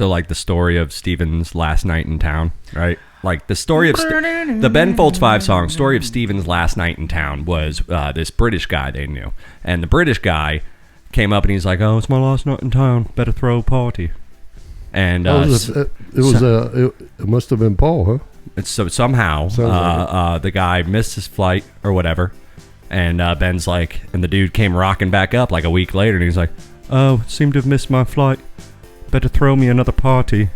So, like the story of Steven's last night in town, right? Like the story of the Ben Folds 5 song, story of Steven's last night in town was this British guy they knew. And the British guy came up and he's like, oh, it's my last night in town. Better throw a party. And it must have been Paul, huh? So somehow the guy missed his flight or whatever. And Ben's like, and the dude came rocking back up like a week later. And he's like, oh, seemed to have missed my flight. Better throw me another party.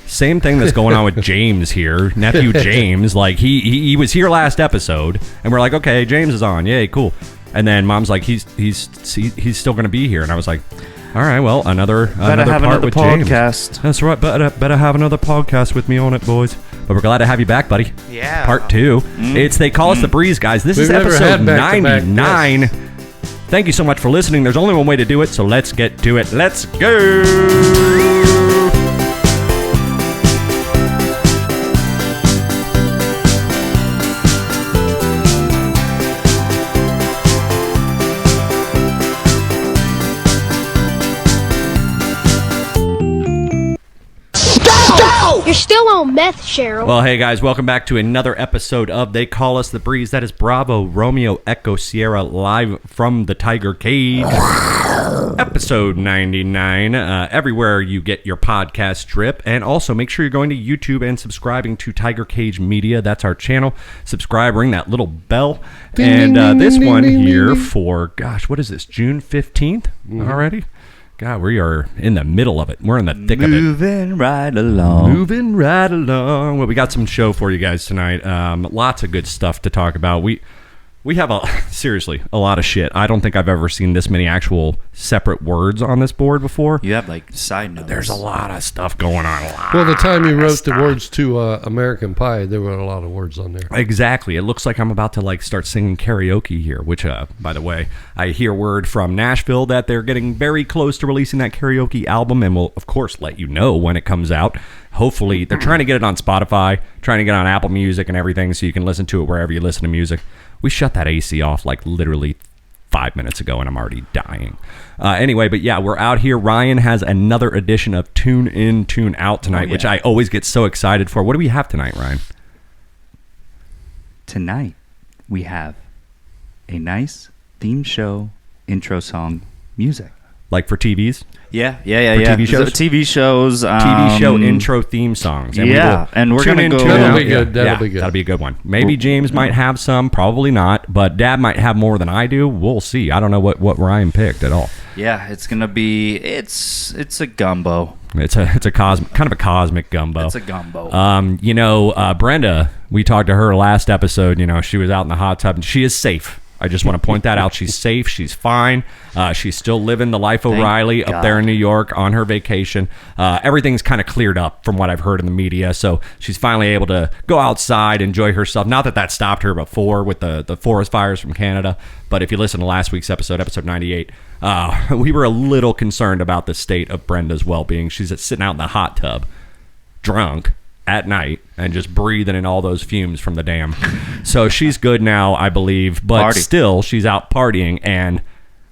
Same thing that's going on with James here, nephew James. Like he was here last episode, and we're like, okay, James is on, yay, cool. And then Mom's like, he's still going to be here, and I was like, all right, well, another part with podcast. James. That's right, better have another podcast with me on it, boys. But we're glad to have you back, buddy. Yeah, part 2. It's They Call Us the Breeze, guys. This is episode 99. Yes. Thank you so much for listening. There's only one way to do it, so let's get to it. Let's go. You're still on meth, Cheryl. Well, hey guys, welcome back to another episode of They Call Us the Breeze. That is Bravo Romeo Echo Sierra live from the Tiger Cage. Episode 99. Everywhere you get your podcast drip. And also make sure you're going to YouTube and subscribing to Tiger Cage Media. That's our channel. Subscribe, ring that little bell. And this one here for, gosh, what is this? June 15th already? God, we are in the middle of it. We're in the thick of it. Moving right along. Well, we got some show for you guys tonight. Lots of good stuff to talk about. We have seriously a lot of shit. I don't think I've ever seen this many actual separate words on this board before. You have like side notes. There's a lot of stuff going on. Well, the time you wrote the words to American Pie, there were a lot of words on there. Exactly. It looks like I'm about to start singing karaoke here, which, by the way, I hear word from Nashville that they're getting very close to releasing that karaoke album, and we'll, of course, let you know when it comes out. Hopefully, they're trying to get it on Spotify, trying to get on Apple Music and everything so you can listen to it wherever you listen to music. We shut that AC off like literally 5 minutes ago, and I'm already dying. Anyway, but yeah, we're out here. Ryan has another edition of Tune In, Tune Out tonight, which I always get so excited for. What do we have tonight, Ryan? Tonight, we have a nice theme show intro song music. Like for TVs? Yeah. TV shows? TV shows. TV show intro theme songs. And and we're going to go... That'll be good. That'll be good. That'll be a good one. Maybe James might have some, probably not, but Dad might have more than I do. We'll see. I don't know what Ryan picked at all. Yeah, it's going to be... It's a gumbo. It's a kind of a cosmic gumbo. It's a gumbo. Brenda, we talked to her last episode. She was out in the hot tub, and she is safe. I just want to point that out. She's safe. She's fine. She's still living the life O'Reilly up there in New York on her vacation. Everything's kind of cleared up from what I've heard in the media. So she's finally able to go outside, enjoy herself. Not that stopped her before with the forest fires from Canada. But if you listen to last week's episode 98, we were a little concerned about the state of Brenda's well-being. She's sitting out in the hot tub, drunk, at night, and just breathing in all those fumes from the dam. So she's good now, I believe, but still she's out partying. And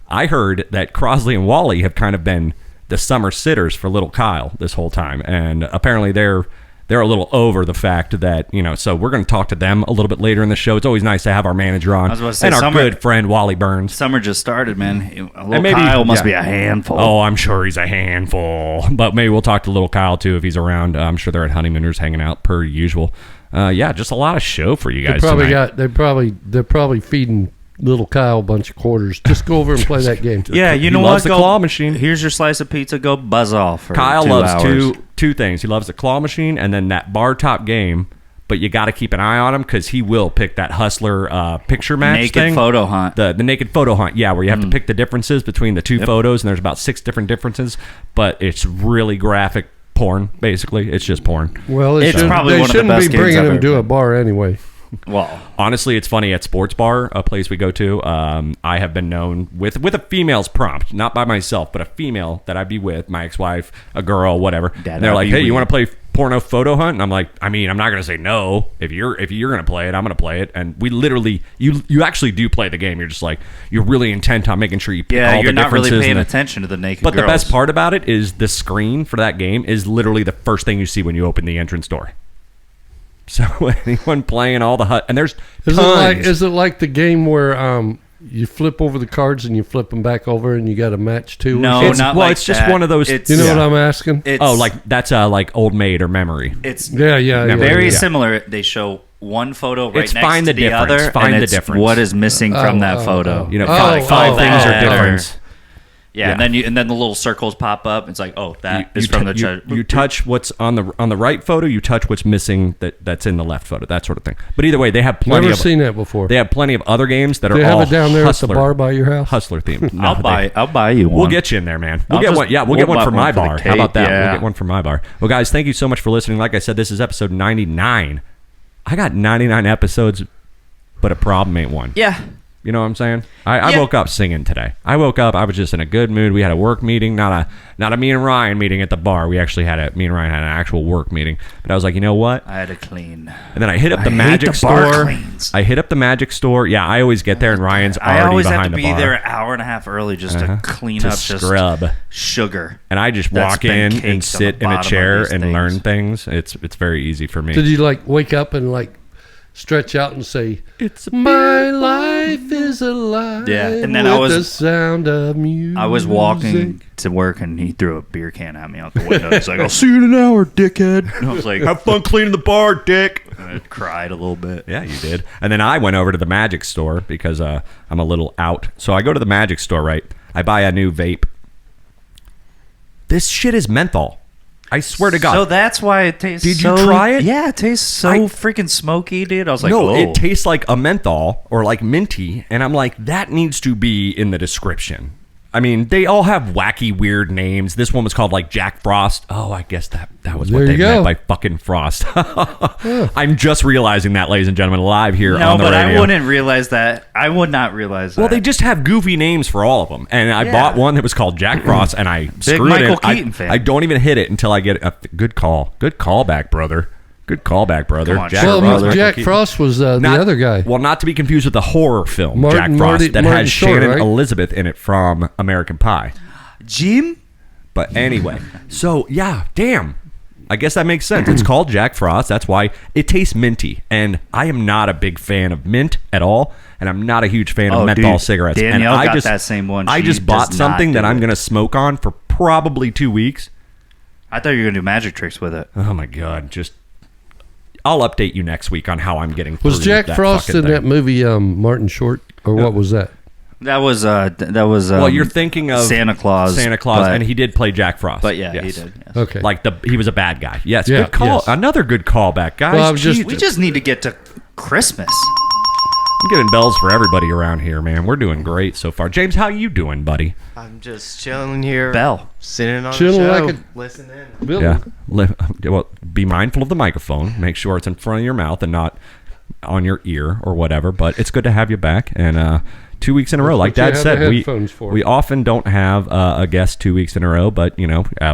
I heard that Crosley and Wally have kind of been the summer sitters for little Kyle this whole time, and apparently they're a little over the fact that, so we're going to talk to them a little bit later in the show. It's always nice to have our manager on, and our good friend Wally Burns. Summer just started, man. Kyle must be a handful. Oh, I'm sure he's a handful. But maybe we'll talk to little Kyle too if he's around. I'm sure they're at Honeymooners hanging out per usual. Just a lot of show for you guys tonight. They're probably feeding little Kyle a bunch of quarters. Just go over and play that game. Yeah, you know what? He loves the claw machine. Here's your slice of pizza. Go buzz off for Kyle 2 loves hours. two things. He loves the claw machine and then that bar top game. But you got to keep an eye on him because he will pick that hustler picture match thing. Naked photo hunt. The naked photo hunt, yeah, where you have to pick the differences between the two photos, and there's about 6 different differences. But it's really graphic porn, basically. It's just porn. Well, it's probably they one of the best shouldn't be bringing games him to a bar anyway. Well, honestly, it's funny at Sports Bar, a place we go to. I have been known with a female's prompt, not by myself, but a female that I'd be with, my ex-wife, a girl, whatever. And they're like, "Hey, you want to play porno photo hunt? And I'm like, I mean, I'm not going to say no. If you're going to play it, I'm going to play it. And we literally, you actually do play the game. You're just like, you're really intent on making sure you pick all the you're not really differences paying and attention to the naked But girls. the best part about it is the screen for that game is literally the first thing you see when you open the entrance door. So anyone playing all the hut, and there's tons. Is it like the game where you flip over the cards and you flip them back over and you got a match too? No, It's, not well, like it's just that. one of those. It's, You know what I'm asking? It's, like that's like Old Maid or Memory. It's Yeah. very Yeah. similar. They show one photo right It's next find to the the difference. other, Find and the it's difference. what is missing from that oh, photo. oh. You know, Oh, five things are that. different. Yeah, and then the little circles pop up. It's like, oh, that is from the treasure. You touch what's on the right photo. You touch what's missing that's in the left photo. That sort of thing. But either way, they have plenty Never of. seen that before. They have plenty of other games that They are have all it down there hustler, at the bar by your house. hustler themed. No, I'll buy you one. We'll get you in there, man. We'll I'll get just- one. Yeah, we'll we'll get one buy for one my for the bar. How about cake, that? yeah. We'll get one for my bar. Well, guys, thank you so much for listening. Like I said, this is episode 99. I got 99 episodes, but a problem ain't one. Yeah. You know what I'm saying? I woke up singing today. I woke up. I was just in a good mood. We had a work meeting, not a me and Ryan meeting at the bar. We actually me and Ryan had an actual work meeting. But I was like, you know what? I had to clean. And then I hit up the hate magic the bar store. cleans. I hit up the magic store. Yeah, I always get there and Ryan's already I always behind have to the be bar. there an hour and a half early just to clean To up just scrub. sugar. And I just That's walk been in caked on and the sit in a bottom of chair these and things. learn things. It's very easy for me. Did you like wake up and like stretch out and say, It's "My life is alive"? Yeah, and then with I was- the sound of music. I was walking to work and he threw a beer can at me out the window. He's like, I'll see you in an hour, dickhead. And I was like, Have fun cleaning the bar, dick. I cried a little bit. Yeah, you did. And then I went over to the magic store because I'm a little out. So I go to the magic store, right? I buy a new vape. This shit is menthol. I swear to God. So that's why it tastes Did you so... try it? Yeah, it tastes so freaking smoky, dude. I was like, no, oh. it tastes like a menthol or like minty. And I'm like, that needs to be in the description. I mean, they all have wacky, weird names. This one was called like Jack Frost. Oh, I guess that was what There they you meant go. by fucking Frost. I'm just realizing that, ladies and gentlemen, live here No, on the but radio. I wouldn't realize that. I would not realize that. Well, they just have goofy names for all of them. And I bought one that was called Jack Frost, and I screwed Michael it. Keaton fan. I don't even hit it until I get a good call. Good callback, brother. Good callback, brother. Come on, Jack Well, Frost, Jack Michael Keaton. Frost was the Not- other guy. Well, not to be confused with the horror film Martin- Jack Frost Marty- that Martin has Short, Shannon right? Elizabeth in it from American Pie. Jim? But anyway, so yeah, damn. I guess that makes sense. It's called Jack Frost. That's why it tastes minty. And I am not a big fan of mint at all. And I'm not a huge fan of menthol cigarettes. Danielle and I got just, that same one. I She just bought does not something that do I'm it. going to smoke on for probably 2 weeks. I thought you were going to do magic tricks with it. Oh my God. I'll update you next week on how I'm getting through Was Jack that Frost fucking in thing. that movie Martin Short, or what was that? That was Well, you're thinking of Santa Claus. but- and he did play Jack Frost. But yeah, he Yes. did. Yes. Okay. Like he was a bad guy. Yes, Yeah, good call. yes. Another good callback, guys. Well, I was just- Jesus. We just need to get to Christmas. I'm getting bells for everybody around here, man. We're doing great so far. James, how you doing, buddy? I'm just chilling here. Bell. Sitting on Chilling the show. like listening. Billy. Yeah. Well, be mindful of the microphone. Make sure it's in front of your mouth and not on your ear or whatever. But it's good to have you back. And 2 weeks in a row, like what you Dad have said, the headphones for. we often don't have a guest 2 weeks in a row. But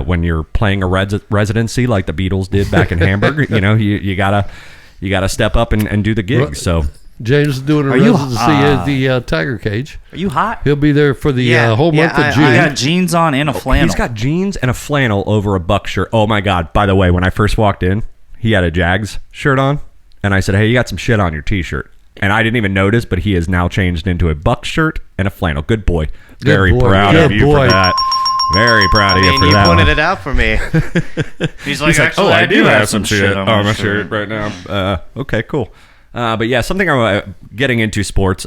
when you're playing a residency like the Beatles did back in Hamburg, you gotta step up and do the gig. So James is doing a Are you- residency at the Tiger Cage. Are you hot? He'll be there for the whole month of June. I got jeans on and a flannel. he's got jeans and a flannel over a Buck shirt. Oh my God! By the way, when I first walked in, he had a Jags shirt on, and I said, "Hey, you got some shit on your T-shirt." And I didn't even notice, but he has now changed into a Buck shirt and a flannel. Good boy. Very boy. proud of Good you boy. for that. Very proud of you for you that. pointed one. it out for me. He's like, He's like, actually, "Oh, I do have some shit shit on my shirt right now." Okay, cool. But yeah, something I'm getting into sports.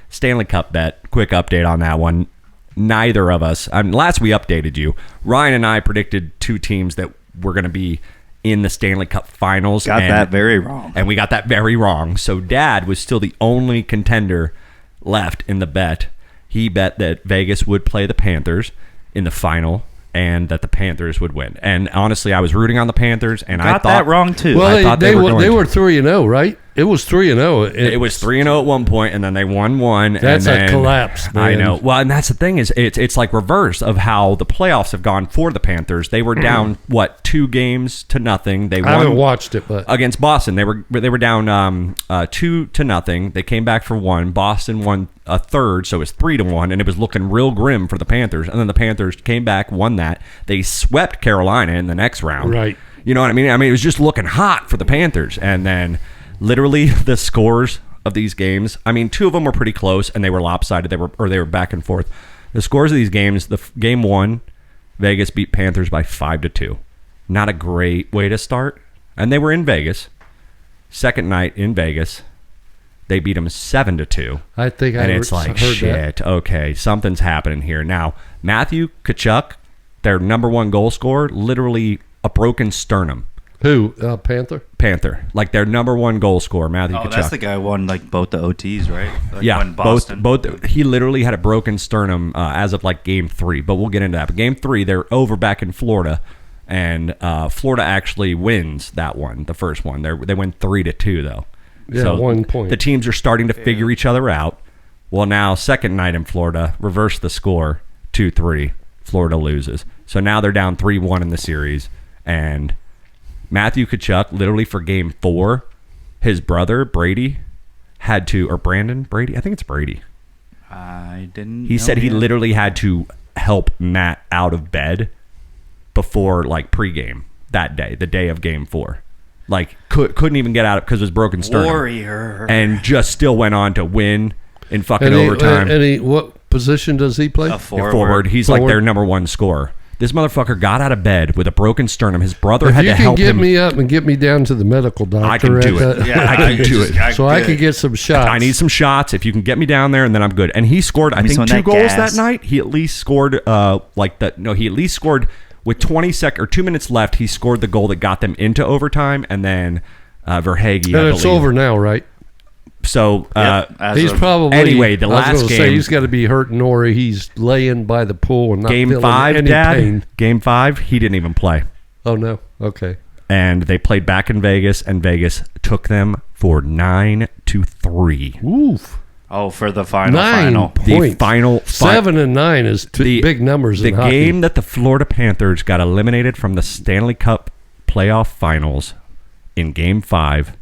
Stanley Cup bet. Quick update on that one. Neither of us. Last we updated you, Ryan and I predicted two teams that were going to be in the Stanley Cup Finals. Got that very wrong. And we got that very wrong. So Dad was still the only contender left in the bet. He bet that Vegas would play the Panthers in the final and that the Panthers would win. And honestly, I was rooting on the Panthers, and I Got thought that wrong too. Well, I thought they were going they to. were 3-0, right? It was 3-0. It was 3-0 at one point, and then they won one. That's and then, a collapse, man. I know. Well, and that's the thing is, it's like reverse of how the playoffs have gone for the Panthers. They were down 2-0. They won. I haven't watched it, but Against Boston, they were down 2-0. They came back for one. Boston won a third, so it was 3-1, and it was looking real grim for the Panthers. And then the Panthers came back, won that. They swept Carolina in the next round. Right. You know what I mean? I mean, it was just looking hot for the Panthers, and then literally the scores of these games. I mean, 2 of them were pretty close, and they were lopsided. They were back and forth. The scores of these games: game 1, Vegas beat Panthers by 5-2. Not a great way to start, and they were in Vegas. Second night in Vegas, they beat them 7-2. I think I and heard, it's like heard shit. that. Okay, something's happening here now. Matthew Tkachuk, their number 1 goal scorer, literally a broken sternum. Who? Panther. Like their number 1 goal scorer, Matthew Tkachuk. That's the guy who won like both the OTs, right? Like Yeah, won Boston. both. He literally had a broken sternum as of like game 3, but we'll get into that. But game 3, they're over back in Florida, and Florida actually wins that one, the first one. They win 3-2 though. Yeah, So 1 point. The teams are starting to figure each other out. Well, now second night in Florida, reverse the score, 2-3. Florida loses. So now they're down 3-1 in the series, and Matthew Tkachuk, literally for game 4, his brother Brady had to, or Brandon Brady, I think it's Brady. I didn't. He said he literally had to help Matt out of bed before like pregame that day, the day of game 4. Like couldn't even get out because of his broken sternum. Warrior. And just still went on to win in fucking overtime. What position does he play? A Forward. He's like their number 1 scorer. This motherfucker got out of bed with a broken sternum. His brother had to help him. If you can get me up and get me down to the medical doctor, I can do it. Yeah, I can do it. I can get some shots. I need some shots. If you can get me down there, and then I'm good. And he scored, I think, 2 goals that night. He at least scored, he at least scored with 2 minutes left. He scored the goal that got them into overtime, and then Verhaeghe. And it's over now, right? So he's probably anyway. The last game, he's got to be hurting, or he's laying by the pool and not game feeling 5, any Dad. pain. Game 5, he didn't even play. Oh no. Okay. And they played back in Vegas, and Vegas took them for 9-3. Oof. Oh, for the final. 9 The points. final 7 and 9 is big numbers. The in hockey. game that the Florida Panthers got eliminated from the Stanley Cup playoff finals in Game 5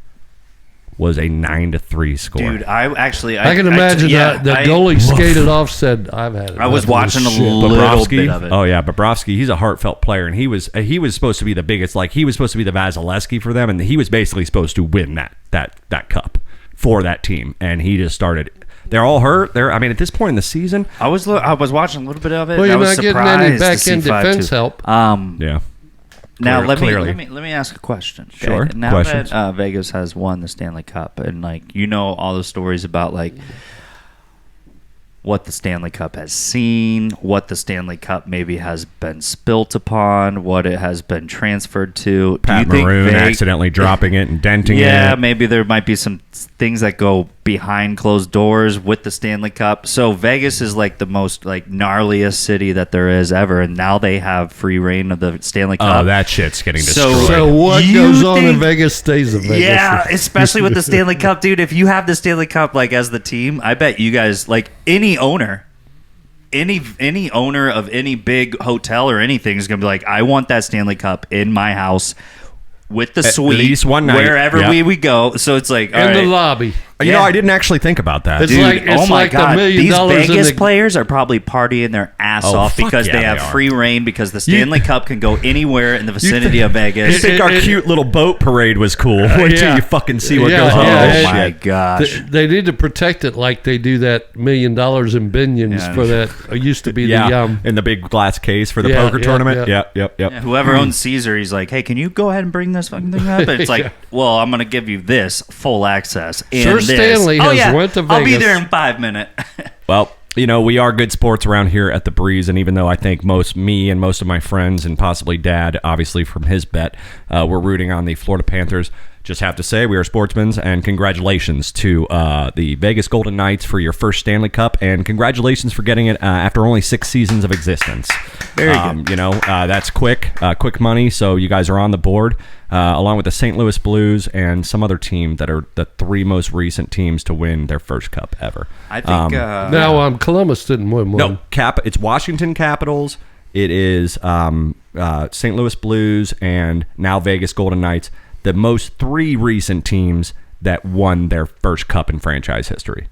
was a 9-3 score. Dude, I can imagine that the goalie skated off. Said, "I've had it." I was watching a shit." little bit of it. Oh yeah, Bobrovsky. He's a heartfelt player, and he was supposed to be the biggest. Like he was supposed to be the Vasilevsky for them, and he was basically supposed to win that cup for that team, and he just started. They're all hurt. I mean, at this point in the season, I was watching a little bit of it. Well, and you're I was not getting any surprised back to see end 5-2. defense help. yeah. Now Clearly. let me ask a question. Okay? Sure. Now Questions. that Vegas has won the Stanley Cup, and like all the stories about like what the Stanley Cup has seen, what the Stanley Cup maybe has been spilt upon, what it has been transferred to. Pat Do you Maroon think accidentally dropping it and denting it. Yeah, maybe there might be some things that go behind closed doors with the Stanley Cup. So Vegas is like the most like gnarliest city that there is ever, and now they have free reign of the Stanley Cup. Oh, that shit's getting So- destroyed. So what You goes on in think- Vegas stays in Vegas. Yeah, especially with the Stanley Cup, dude. If you have the Stanley Cup like as the team, I bet you guys like any owner of any big hotel or anything is gonna be like, I want that Stanley Cup in my house with the suite, least one night. wherever Yeah. we go. So it's like, all In the right. lobby. You Yeah. know, I didn't actually think about that. It's Dude, like- it's oh my like the God. $1 million These in Vegas the- players are probably partying their ass Oh, off fuck because yeah, they they have are. free reign because the Stanley Cup can go anywhere in the vicinity of You Vegas. think our cute little boat parade was cool? Wait till yeah. you fucking see what Yeah, goes on. yeah, Oh my shit. gosh. They need to protect it like they do that $1 million in binions Yeah. for that. Used to be Yeah, the in the big glass case for the Yeah, poker yeah, tournament. yeah. Yep. Yeah, whoever owns Caesar, he's like, hey, can you go ahead and bring this fucking thing up? And it's like, Yeah. well, I'm going to give you this full access. And Sir this. Stanley oh, has yeah, went to I'll be Vegas. there in 5 minutes. Well, we are good sports around here at the Breeze, and even though I think me and most of my friends and possibly Dad, obviously from his bet, we're rooting on the Florida Panthers just have to say we are sportsmen, and congratulations to the Vegas Golden Knights for your first Stanley Cup, and congratulations for getting it after only 6 seasons of existence. Very good. That's quick money, so you guys are on the board, along with the St. Louis Blues and some other team that are the 3 most recent teams to win their first cup ever. I think Columbus didn't win one. No, it's Washington Capitals, it is St. Louis Blues, and now Vegas Golden Knights. The most 3 recent teams that won their first cup in franchise history.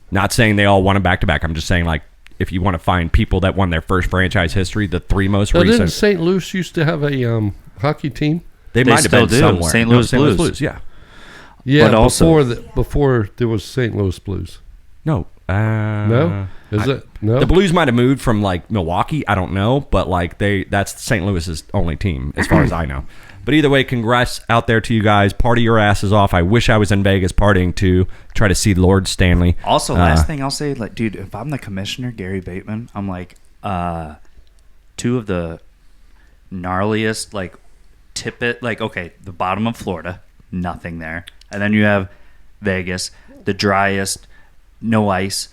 Not saying they all won them back-to-back. I'm just saying, like, if you want to find people that won their first franchise history, the 3 most recent. Didn't St. Louis used to have a hockey team? They might have been do. somewhere. St. Louis Blues, yeah. Yeah, But also- before there was St. Louis Blues. No. No? Is it? No? The Blues might have moved from, like, Milwaukee. I don't know. But, like, that's St. Louis's only team, as far as I know. But either way, congrats out there to you guys. Party your asses off. I wish I was in Vegas partying to try to see Lord Stanley. Also, last thing I'll say, like, dude, if I'm the commissioner, Gary Bateman, I'm like, 2 of the gnarliest, like, okay, the bottom of Florida, nothing there. And then you have Vegas, the driest, no ice.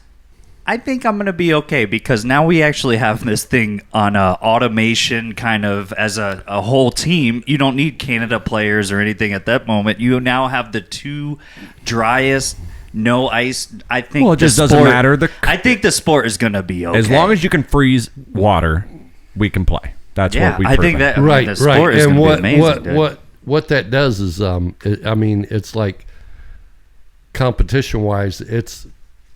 I think I'm going to be okay because now we actually have this thing on automation kind of as a whole team. You don't need Canada players or anything at that moment. You now have the 2 driest, no ice. I think Well, it just doesn't matter. I think the sport is going to be okay. As long as you can freeze water, we can play. That's what we I think that right, the sport is and going to be amazing. what that does is, it's like competition-wise,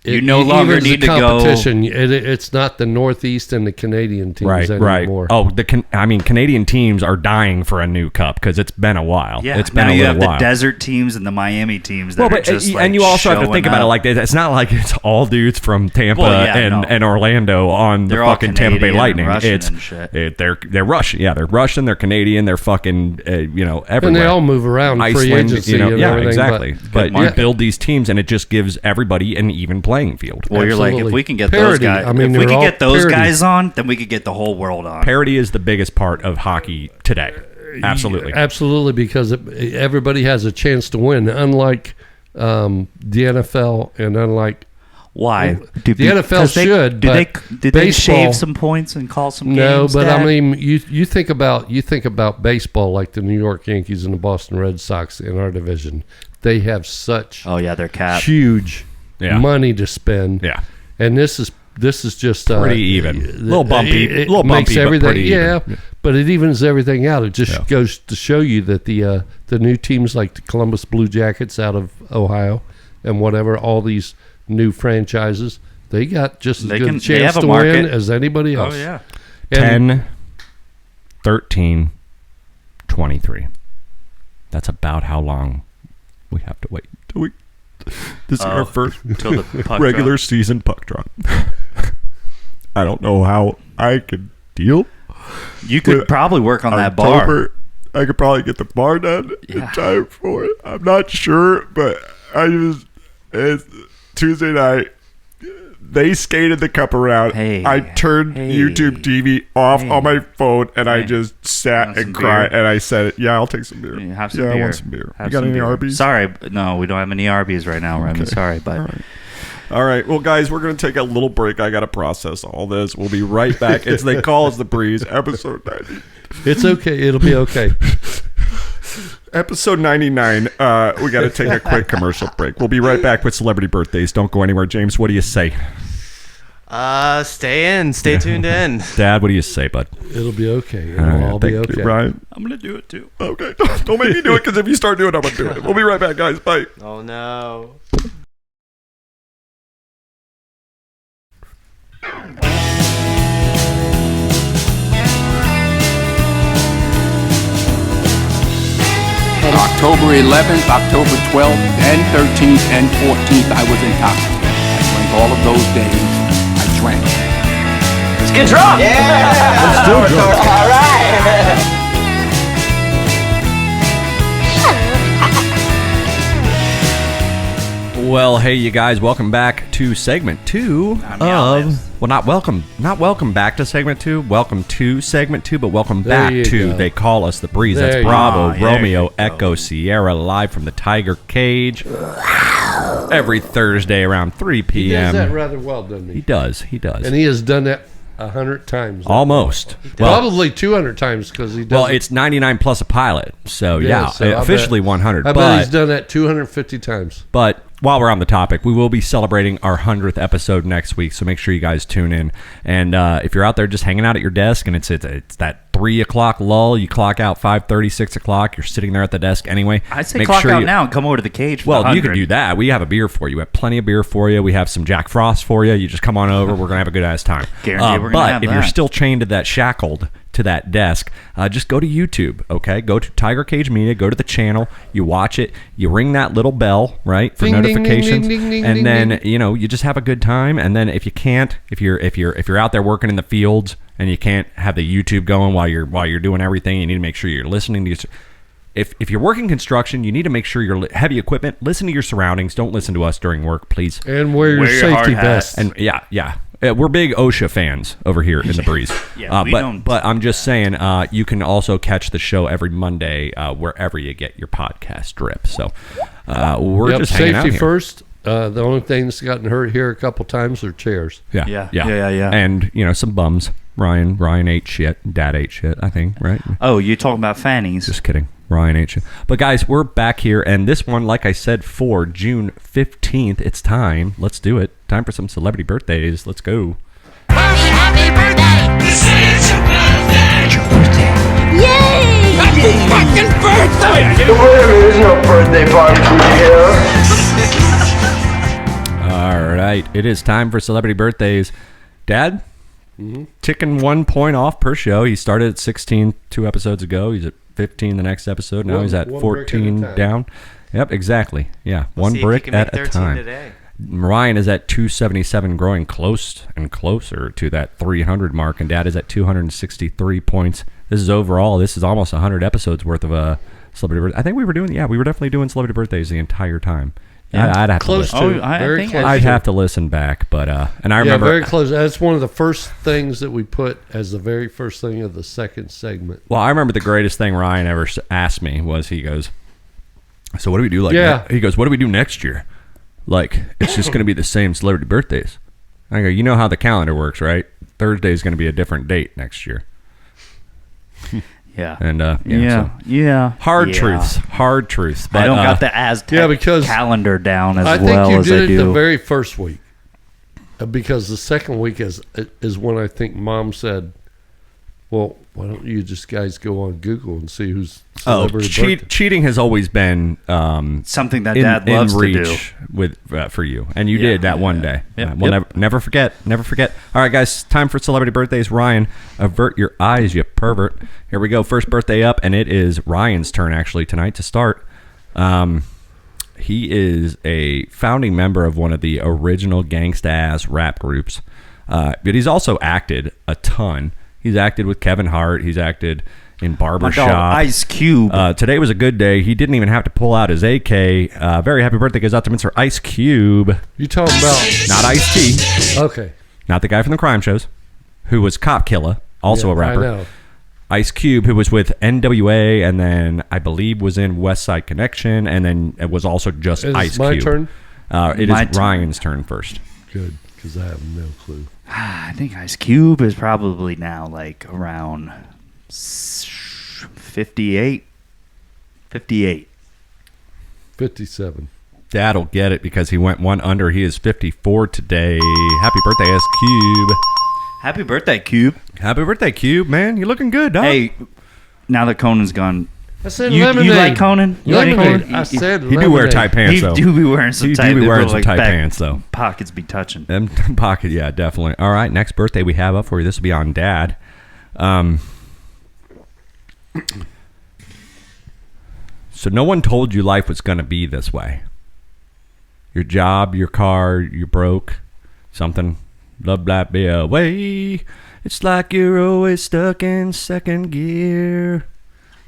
You no longer need to go- competition. It's not the Northeast and the Canadian teams anymore. Oh, Canadian teams are dying for a new cup because it's been a while. Yeah, it's been now a you little have while. the desert teams and the Miami teams that are just like and you also have to think about it showing like this. It's not like it's all dudes from Tampa and Orlando on They're the all fucking Tampa Bay Canadian Lightning. and Russian It's and shit. they're Russian. Yeah, they're Russian. They're Canadian. They're fucking everywhere. And they all move around, free Iceland, agency and yeah, everything. exactly. But you market. build these teams, and it just gives everybody an even playing field. Well, you're like, if Absolutely. we can get Parity. those guys, I mean, if we they're can all get those parity. guys on, then we could get the whole world on. Parity is the biggest part of hockey today. Absolutely. Absolutely, because everybody has a chance to win, unlike the NFL and unlike Why? the NFL should. Did they baseball, shave some points and call some No, games? but Dad? I mean, you think about baseball, like the New York Yankees and the Boston Red Sox in our division. They have such Oh yeah, they're capped. huge money to spend. Yeah. And this is just Pretty even. Little bumpy. It Little makes bumpy, everything. but pretty Yeah, even. but it evens everything out. It just goes to show you that the new teams like the Columbus Blue Jackets out of Ohio and whatever, all these new franchises, they got just as good a chance to win as anybody else. Oh yeah. 10, 13, 23. That's about how long we have to wait till we. This is our first Till the puck regular drop. season puck drop. I don't know how I could deal. You could probably work on that bar. October. I could probably get the bar done in time for it. I'm not sure, but it's Tuesday night. They skated the cup around. Hey, I turned YouTube TV off on my phone, and I just sat and cried. And I said, "Yeah, I'll take some beer. Yeah, have some I beer. want some beer. Have You got some any beer. Arby's? Sorry, no, we don't have any Arby's right now, Remy. Sorry, but All right. Well, guys, we're going to take a little break. I got to process all this. We'll be right back. It's They Call Us the Breeze, episode 90. It's okay. It'll be okay. Episode 99. We got to take a quick commercial break. We'll be right back with celebrity birthdays. Don't go anywhere. James, what do you say? Stay tuned in. Dad, what do you say, bud? It'll be okay. It'll all be Thank okay. you, Brian. I'm gonna do it too. Okay. Don't make me do it, because if you start doing it, I'm going to do it. We'll be right back, guys. Bye. Oh no. October 11th, October 12th, and 13th, and 14th, I was intoxicated. I drank all of those days. I drank. Let's get drunk! Yeah! I'm still drunk. All right! Well, hey, you guys. Welcome back to segment 2 of Well, not welcome back to segment 2. Welcome to segment 2, but welcome There back you to go. They Call Us the Breeze. There That's you Bravo, go. Romeo, There you Echo, Sierra, live from the Tiger Cage every Thursday around 3 He does p.m. that rather well, doesn't He he? does. And he has done that 100 times. Almost. Well, Probably 200 times because he does. well, it's 99 plus a pilot, so yeah, so I officially bet- 100. I bet but he's done that 250 times. But while we're on the topic, we will be celebrating our 100th episode next week, so make sure you guys tune in. And if you're out there just hanging out at your desk and it's that 3 o'clock lull, you clock out 5:30, 6 o'clock, you're sitting there at the desk anyway. I'd say make clock sure out you- now and come over to the cage for Well, the you can 100. do that. We have a beer for you. We have plenty of beer for you. We have some Jack Frost for you. You just come on over. We're going to have a good ass time. Guarantee we're gonna but have if you're that. still chained to that shackled to that desk, just go to YouTube, okay? Go to Tiger Cage Media, go to the channel, you watch it, you ring that little bell, right, for Ding, ding, ding, notifications, ding, ding, ding, and ding, then ding. you just have a good time. And then if you can't, if you're out there working in the fields and you can't have the YouTube going while you're doing everything, you need to make sure you're listening to your. If you're working construction, you need to make sure you're heavy equipment. Listen to your surroundings. Don't listen to us during work, please. And wear your Wear your safety hard hat. vest. And yeah. We're big OSHA fans over here in the breeze. Yeah, we but, don't- but I'm just saying, you can also catch the show every Monday wherever you get your podcast drip. So we're Yep, just hanging out safety here. first. The only thing that's gotten hurt here a couple times are chairs. Yeah. Yeah. And some bums. Ryan ate shit. Dad ate shit, I think, right? Oh, you're talking about fannies. Just kidding. Ryan ate shit. But guys, we're back here, and this one, like I said, for June 15th, it's time. Let's do it. Time for some celebrity birthdays. Let's go. Happy birthday! This is your birthday! It's your birthday! Yay! Happy fucking birthday! There is no birthday party here. All right. It is time for celebrity birthdays. Dad? Ticking 1 point off per show. He started at 16 2 episodes ago. He's at 15 the next episode. Now he's at one brick at a 14 time. down. Yep, exactly. Yeah, one See if you brick can make at a 13 time. today. Ryan is at 277, growing close and closer to that 300 mark, and Dad is at 263 points. This is overall. This is almost 100 episodes worth of celebrity birthdays. I think we were definitely doing celebrity birthdays the entire time. Yeah. I'd have Close to to. listen. Oh, I very think close. I'd to. have to listen back, but and I Yeah, remember very close. That's one of the first things that we put as the very first thing of the second segment. Well, I remember the greatest thing Ryan ever asked me was he goes, "So what do we do?" He goes, "What do we do next year? Like, it's just going to be the same celebrity birthdays." I go, "You know how the calendar works, right? Thursday is going to be a different date next year." Yeah. And Yeah. hard truths. But I don't got the Aztec because calendar down as I think well you as I did it the do. very first week, because the second week is when I think Mom said, "Well, why don't you just guys go on Google and see who's celebrity birthday?" cheating has always been Something that Dad loves to do. with for you, and you Yeah. did that one day. Yep. We'll never forget. All right, guys, time for celebrity birthdays. Ryan, avert your eyes, you pervert. Here we go. First birthday up, and it is Ryan's turn actually tonight to start. He is a founding member of one of the original gangsta-ass rap groups, but he's also acted a ton. He's acted with Kevin Hart. He's acted in My Barbershop. dog, Ice Cube. Today was a good day. He didn't even have to pull out his AK. Very happy birthday goes out to Mr. Ice Cube. You talking about? Not Ice-T. Okay, Not the guy from the crime shows, who was Cop Killer, also Yeah, a rapper. I know. Ice Cube, who was with NWA, and then I believe was in West Side Connection, and then it was also just Is Ice my Cube. turn? It My is turn. Ryan's turn first. Good, because I have no clue. I think Ice Cube is probably now like around 58. 58. 57. Dad'll get it because he went one under. He is 54 today. Happy birthday, Ice Cube. Happy birthday, Cube. Happy birthday, Cube, man. You're looking good, dog. Hey, now that Conan's gone, I said you lemonade. like Conan? You like Lemonade. Conan? I said he lemonade. do wear tight pants, He though. do be wearing some He tight, do be wearing little, some like, tight back pants, though. Pockets be touching. Them pocket, yeah, definitely. All right, next birthday we have up for you. This will be on Dad. So no one told you life was going to be this way. Your job, your car, you're broke, something, blah, blah, be away. It's like you're always stuck in second gear.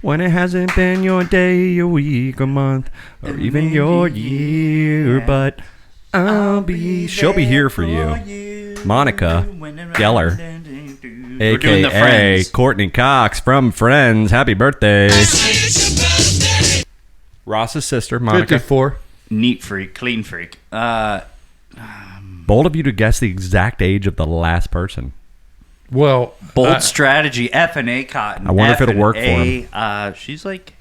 When it hasn't been your day, your week, or month, or even your year. But She'll be here for you. Monica Geller, We're doing the a.k.a. Friends. Courtney Cox from Friends. Happy birthday. Ross's sister, Monica. 54. Neat freak, clean freak. Bold of you to guess the exact age of the last person. Well, Bold strategy, F&A Cotton. I wonder if it'll work for him. She's like,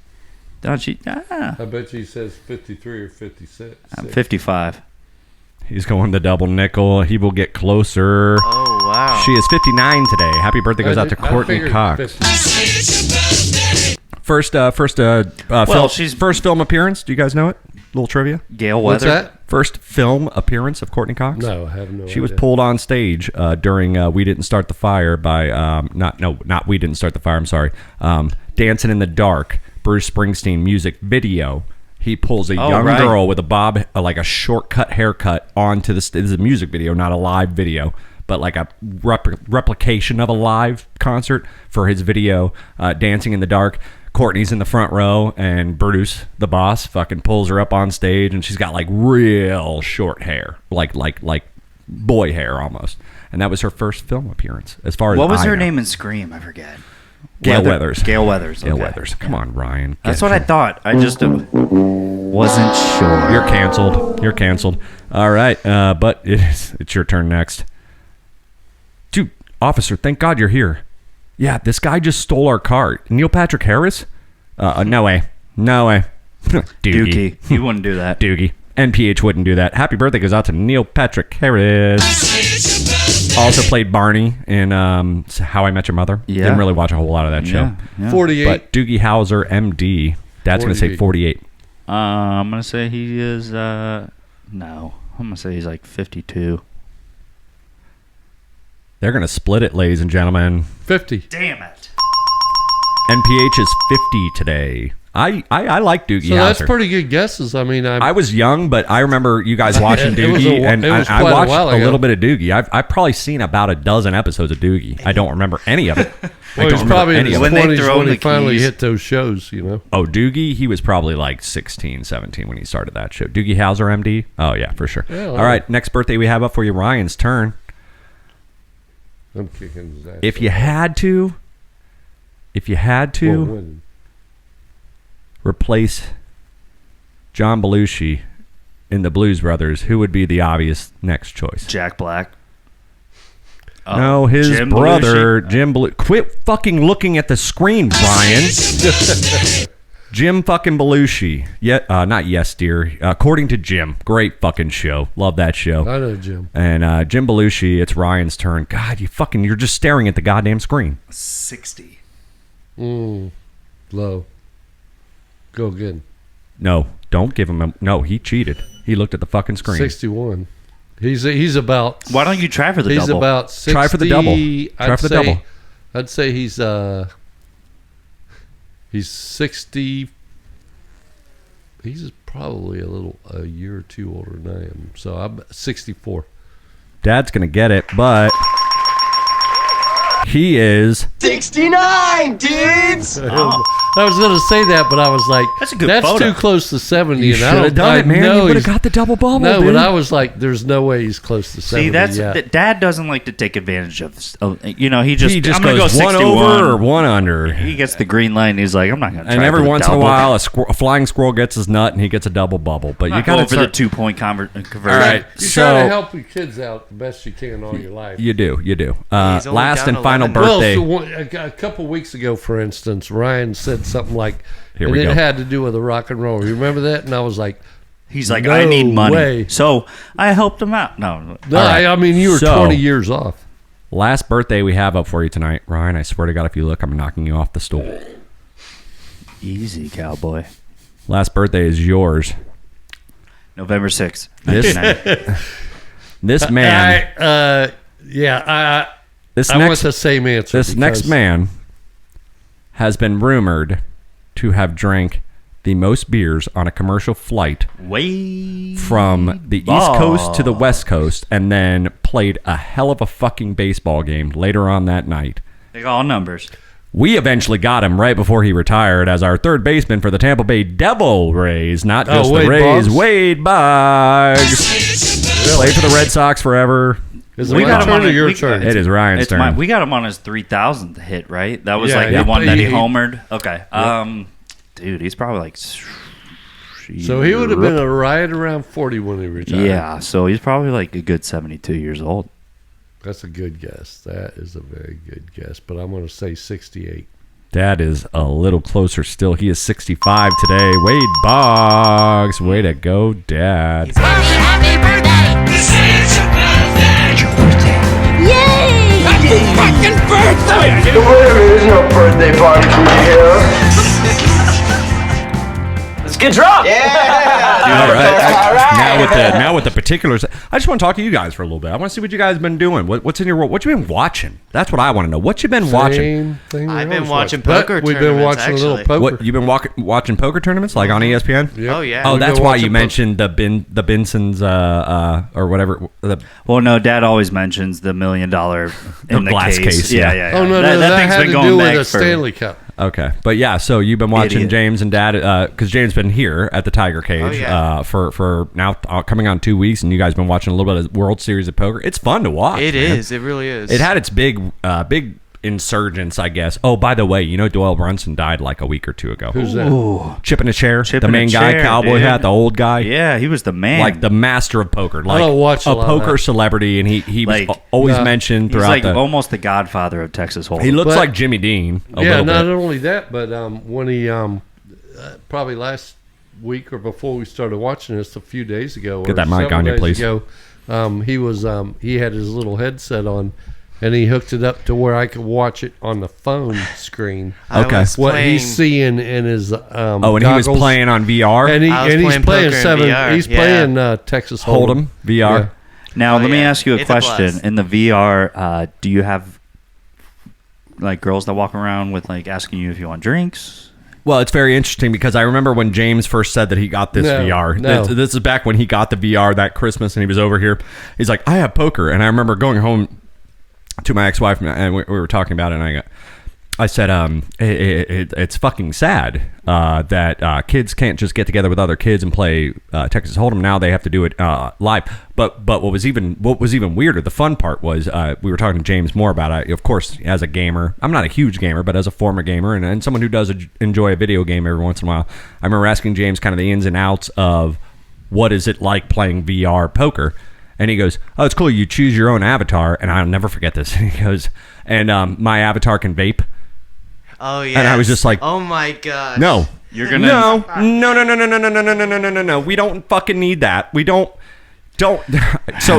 don't she? I bet she says 53 or 56. I'm 55. He's going the double nickel. He will get closer. Oh, wow. She is 59 today. Happy birthday goes out to Courtney figured Cox. 50. First film appearance. Do you guys know it? Little trivia. Gail What's Weather. that? First film appearance of Courtney Cox. No, I have no idea. She was pulled on stage during "We Didn't Start the Fire" by not "We Didn't Start the Fire." I'm sorry, "Dancing in the Dark." Bruce Springsteen music video. He pulls a young right. girl with a bob, like a shortcut haircut, onto this. This is a music video, not a live video, but like a replication of a live concert for his video, "Dancing in the Dark." Courtney's in the front row, and Bruce, the boss, fucking pulls her up on stage, and she's got like real short hair, like boy hair almost. And that was her first film appearance. As far as What was I her know. name in Scream? I forget. Gail Weathers. Gail Weathers. Gail okay. Weathers. Come on, Ryan. That's what I thought. I just wasn't sure. You're canceled. You're canceled. All right, but it's your turn next. Dude, officer, thank God you're here. Yeah, this guy just stole our car. Neil Patrick Harris? No way. No way. Dookie. You wouldn't do that. Doogie. NPH wouldn't do that. Happy birthday goes out to Neil Patrick Harris. Also played Barney in How I Met Your Mother. Yeah. Didn't really watch a whole lot of that show. Yeah. 48. But Doogie Howser, MD. Dad's going to say 48. I'm going to say he is, no. I'm going to say he's like 52. They're going to split it, ladies and gentlemen. 50. Damn it. NPH is 50 today. I like Doogie So that's Howser. pretty good guesses. I mean, I was young, but I remember you guys watching It was Doogie, a- and it was I quite a watched while a ago. little bit of Doogie. I've probably seen about a dozen episodes of Doogie. I don't remember any of it. well, I he was don't probably in remember any his of When it. they 20s throw when him he the finally keys. hit those shows, you know. Oh, Doogie, he was probably like 16, 17 when he started that show. Doogie Howser, MD? Oh, yeah, for sure. Yeah, All right, next birthday we have up for you, Ryan's turn. I'm kicking his ass. If you had to Well, when- replace John Belushi in the Blues Brothers, who would be the obvious next choice? Jack Black. No, his Jim brother, Jim Belushi. Quit fucking looking at the screen, Brian. Jim fucking Belushi. Not Yes, Dear. According to Jim. Great fucking show. Love that show. I know Jim. And Jim Belushi, it's Ryan's turn. God, you're just staring at the goddamn screen. 60. Low. Go again. No, don't give him no, he cheated. He looked at the fucking screen. 61. He's about. Why don't you try for the He's double? about 60. Try for the double. Try for the double. I'd say he's 60. He's probably a year or two older than I am. So I'm 64. Dad's going to get it, but he is 69, dudes! I was going to say that, but I was like, That's a good photo. too close to 70. You and I should have don't- done I it, man. know You would have he's- got the double bubble, No, dude. but I was like, there's no way he's close to 70 See, that's yet. Dad doesn't like to take advantage of. He he just just I'm gonna goes go one 61. over or one under. He gets the green light. And he's like, I'm not gonna. And try every for the once in a double. while, a flying squirrel gets his nut and he gets a double bubble. But I'm you not got going to for the 2-point conversion. All right, You so try to help your kids out the best you can all your life. you do. He's only Last down and final 11. birthday. Well, so a couple weeks ago, for instance, Ryan said something like, Here and we it go. had to do with the rock and roll. You remember that? And I was like, He's like, No I need money, way. so I helped him out. No, no, All right. I mean, you were So- 20 years off. Last birthday we have up for you tonight, Ryan. I swear to God, if you look, I'm knocking you off the stool. easy cowboy. Last birthday is yours. November 6th. This 1990. this man. This I want next the same answer. this next because man has been rumored to have drank the most beers on a commercial flight Way from the East Coast to the West Coast, and then played a hell of a fucking baseball game later on that night. They got all numbers. We eventually got him right before he retired as our third baseman for the Tampa Bay Devil Rays, not just the Wade Rays. Boggs? Wade Boggs. Played for the Red Sox forever. Is it We my got him turn on or it. your turn? It is Ryan's turn. We got him on his 3,000th hit, right? That was Yeah, like the he- one that he he- homered. Okay. Dude, he's probably like. So he would have been right around 40 when he retired. Yeah, so he's probably like a good 72 years old. That's a good guess. That is a very good guess. But I'm going to say 68. Dad is a little closer still. He is 65 today. Wade Boggs. Way to go, Dad. Happy birthday! This is your birthday! Yay! Happy fucking birthday! There's no birthday party for me here. Let's get drunk. Yeah. All right. Now with the particulars, I just want to talk to you guys for a little bit. I want to see what you guys been doing. What's in your world? What you been watching? That's what I want to know. What you been watching? Same thing we I've been always watching watch. poker But we've been tournaments, watching a little actually. poker. What you been watching poker tournaments like on ESPN? Yep. Oh, yeah. Oh, We've that's been why watching you mentioned the Benson's or whatever. Well, no, Dad always mentions the $1 million in the glass case, yeah. yeah. Oh, no, that had to do with a Stanley Cup. Okay, but yeah, so you've been watching Idiot. James and Dad because James been here at the Tiger Cage yeah. for now coming on 2 weeks, and you guys been watching a little bit of World Series of Poker. It's fun to watch. It man. is. It really is. It had its big insurgence, I guess. Oh, by the way, you know Doyle Brunson died like a week or two ago. Who's that? Chip in a chair, Chip the in a main guy, chair, cowboy dude. hat, the old guy. Yeah, he was the man. Like the master of poker, like don't watch a lot of poker that. celebrity, and he was Like, always no, mentioned he's throughout like the. almost the godfather of Texas Hold'em. He looks But- like Jimmy Dean. A Yeah, little not bit. only that, but when he probably last week or before we started watching this a few days ago. Get or that mic several on you, days please. Ago, he had his little headset on, and he hooked it up to where I could watch it on the phone screen. I Okay. was What playing- he's seeing in his Oh, and he was goggles. playing on VR. and I was he's playing playing poker in seven. VR, He's yeah. playing Texas Hold'em. Hold'em VR. Yeah. Now, Oh, let me yeah. ask you a It's a question. blast. In the VR, do you have like girls that walk around with like asking you if you want drinks? Well, it's very interesting because I remember when James first said that he got this No, VR. no. This is back when he got the VR that Christmas, and he was over here. He's like, I have poker, and I remember going home to my ex-wife, and we were talking about it, and I said, it's fucking sad that kids can't just get together with other kids and play Texas Hold'em. Now they have to do it live. But what was even weirder, the fun part was we were talking to James more about it. Of course, as a gamer, I'm not a huge gamer, but as a former gamer and someone who does enjoy a video game every once in a while, I remember asking James kind of the ins and outs of what is it like playing VR poker. And he goes, oh, it's cool. You choose your own avatar. And I'll never forget this. And he goes, and my avatar can vape. Oh yeah. And I was just like, oh my gosh. No. You're gonna No. We don't fucking need that. We don't. So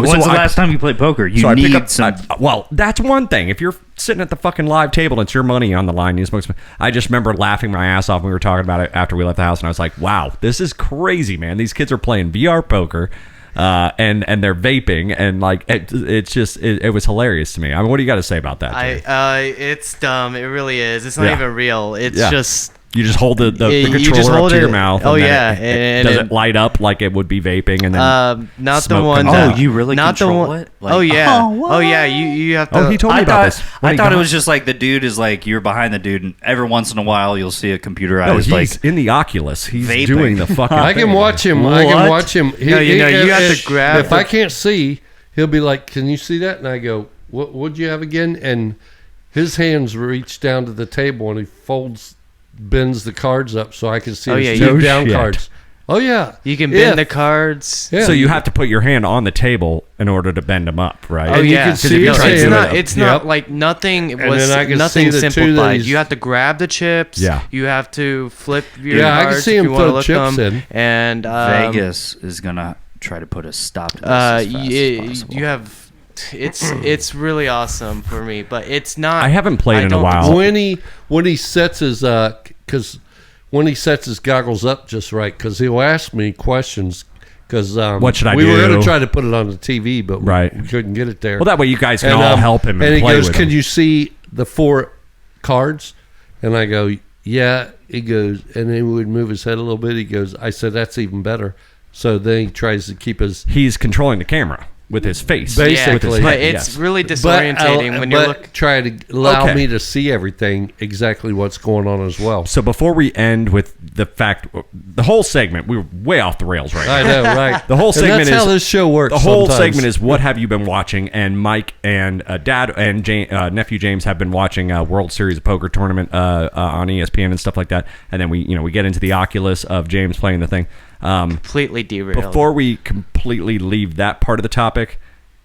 When's the last time you played poker? You so I pick need up some. well, that's one thing. If you're sitting at the fucking live table and it's your money on the line, you smoke some. I just remember laughing my ass off when we were talking about it after we left the house, and I was like, "Wow, this is crazy, man! These kids are playing VR poker, and they're vaping, and like it was hilarious to me. I mean, what do you got to say about that? Jay? It's dumb. It really is. It's not Yeah. even real. It's Yeah. just. You just hold the You controller just up hold to your it- mouth. oh, and then yeah, it and does it- it light up like it would be vaping, and then Not the smoke one. comes out. Oh, you really not the control one. it? Like- oh yeah. Oh, Oh yeah. You have to. Oh, he told me I about thought, this. When I he thought got- it was just like the dude is like you're behind the dude, and every once in a while you'll see a computerized No, he's like in the Oculus. He's vaping. doing the fucking. I can thing. watch him. I can What? watch him. No, you have to grab If I the- can't see, he'll be like, "Can you see that?" And I go, "What would you have again?" And his hands reach down to the table, and he bends the cards up so I can see Oh, his yeah, two no down shit. cards. Oh yeah, You can Yeah. bend the cards. Yeah. So you have to put your hand on the table in order to bend them up, right? Oh And you yeah. can see No, his it's hand. not. It's not Yep. like nothing And was then I can nothing see the two that simplified. he's- You have to grab the chips. Yeah. You have to flip your Yeah, I can cards see if him you want to throw look chips them. in. And Vegas is gonna try to put a stop to this as fast as possible. you have. It's really awesome for me, but it's not. I haven't played in a don't- while. when he sets his because when he sets his goggles up just right, because he'll ask me questions. Because What should I we were do? going to try to put it on the TV, but Right. we couldn't get it there. Well, that way you guys can all help him and he play goes, with "Can him." you see the 4 cards?" And I go, "Yeah." He goes, and then he would move his head a little bit. He goes, "I said that's even better." So then he tries to keep his He's controlling the camera. with his face. Basically. With his But head, it's yes. really disorientating when you're looking. try to allow Okay. me to see everything exactly what's going on as well. So before we end with the fact, the whole segment, we were way off the rails right now. I know, right? The whole And segment that's is how this show works. The whole sometimes. segment is what have you been watching? And Mike and Dad and nephew James have been watching World Series of Poker tournament on ESPN and stuff like that. And then we get into the Oculus of James playing the thing. Completely derailed. Before we completely leave that part of the topic,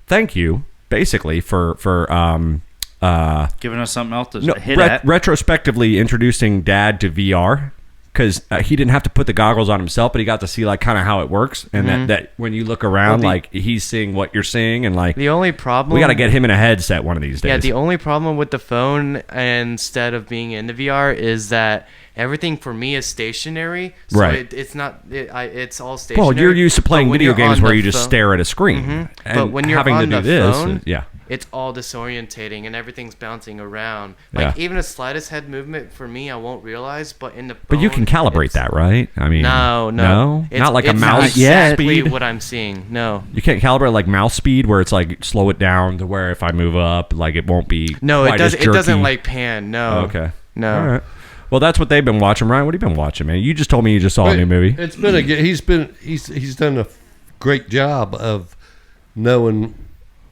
thank you basically for Giving us something else to no, hit at. retrospectively introducing Dad to VR. Because he didn't have to put the goggles on himself, but he got to see like kind of how it works, and that when you look around, like he's seeing what you're seeing, and like the only problem we got to get him in a headset one of these days. Yeah, the only problem with the phone instead of being in the VR is that everything for me is stationary. So Right. it's all stationary. Well, you're used to playing But when video you're games on where the you just phone- stare at a screen. Mhm. And But when you're having on to do the this, phone, yeah. it's all disorientating and everything's bouncing around. Like Yeah. even a slightest head movement for me, I won't realize. But in the phone, But you can calibrate it's- that, right? I mean, No. Not like a it's mouse exactly speed. what I'm seeing. No. You can't calibrate like mouse speed, where it's like slow it down to where if I move up, like it won't be. No, quite it does. as It doesn't jerky. like pan. No. Oh, okay. No. All right. Well, that's what they've been watching. Ryan, what have you been watching, man? You just told me you just saw a new movie. It's been he's done a great job of knowing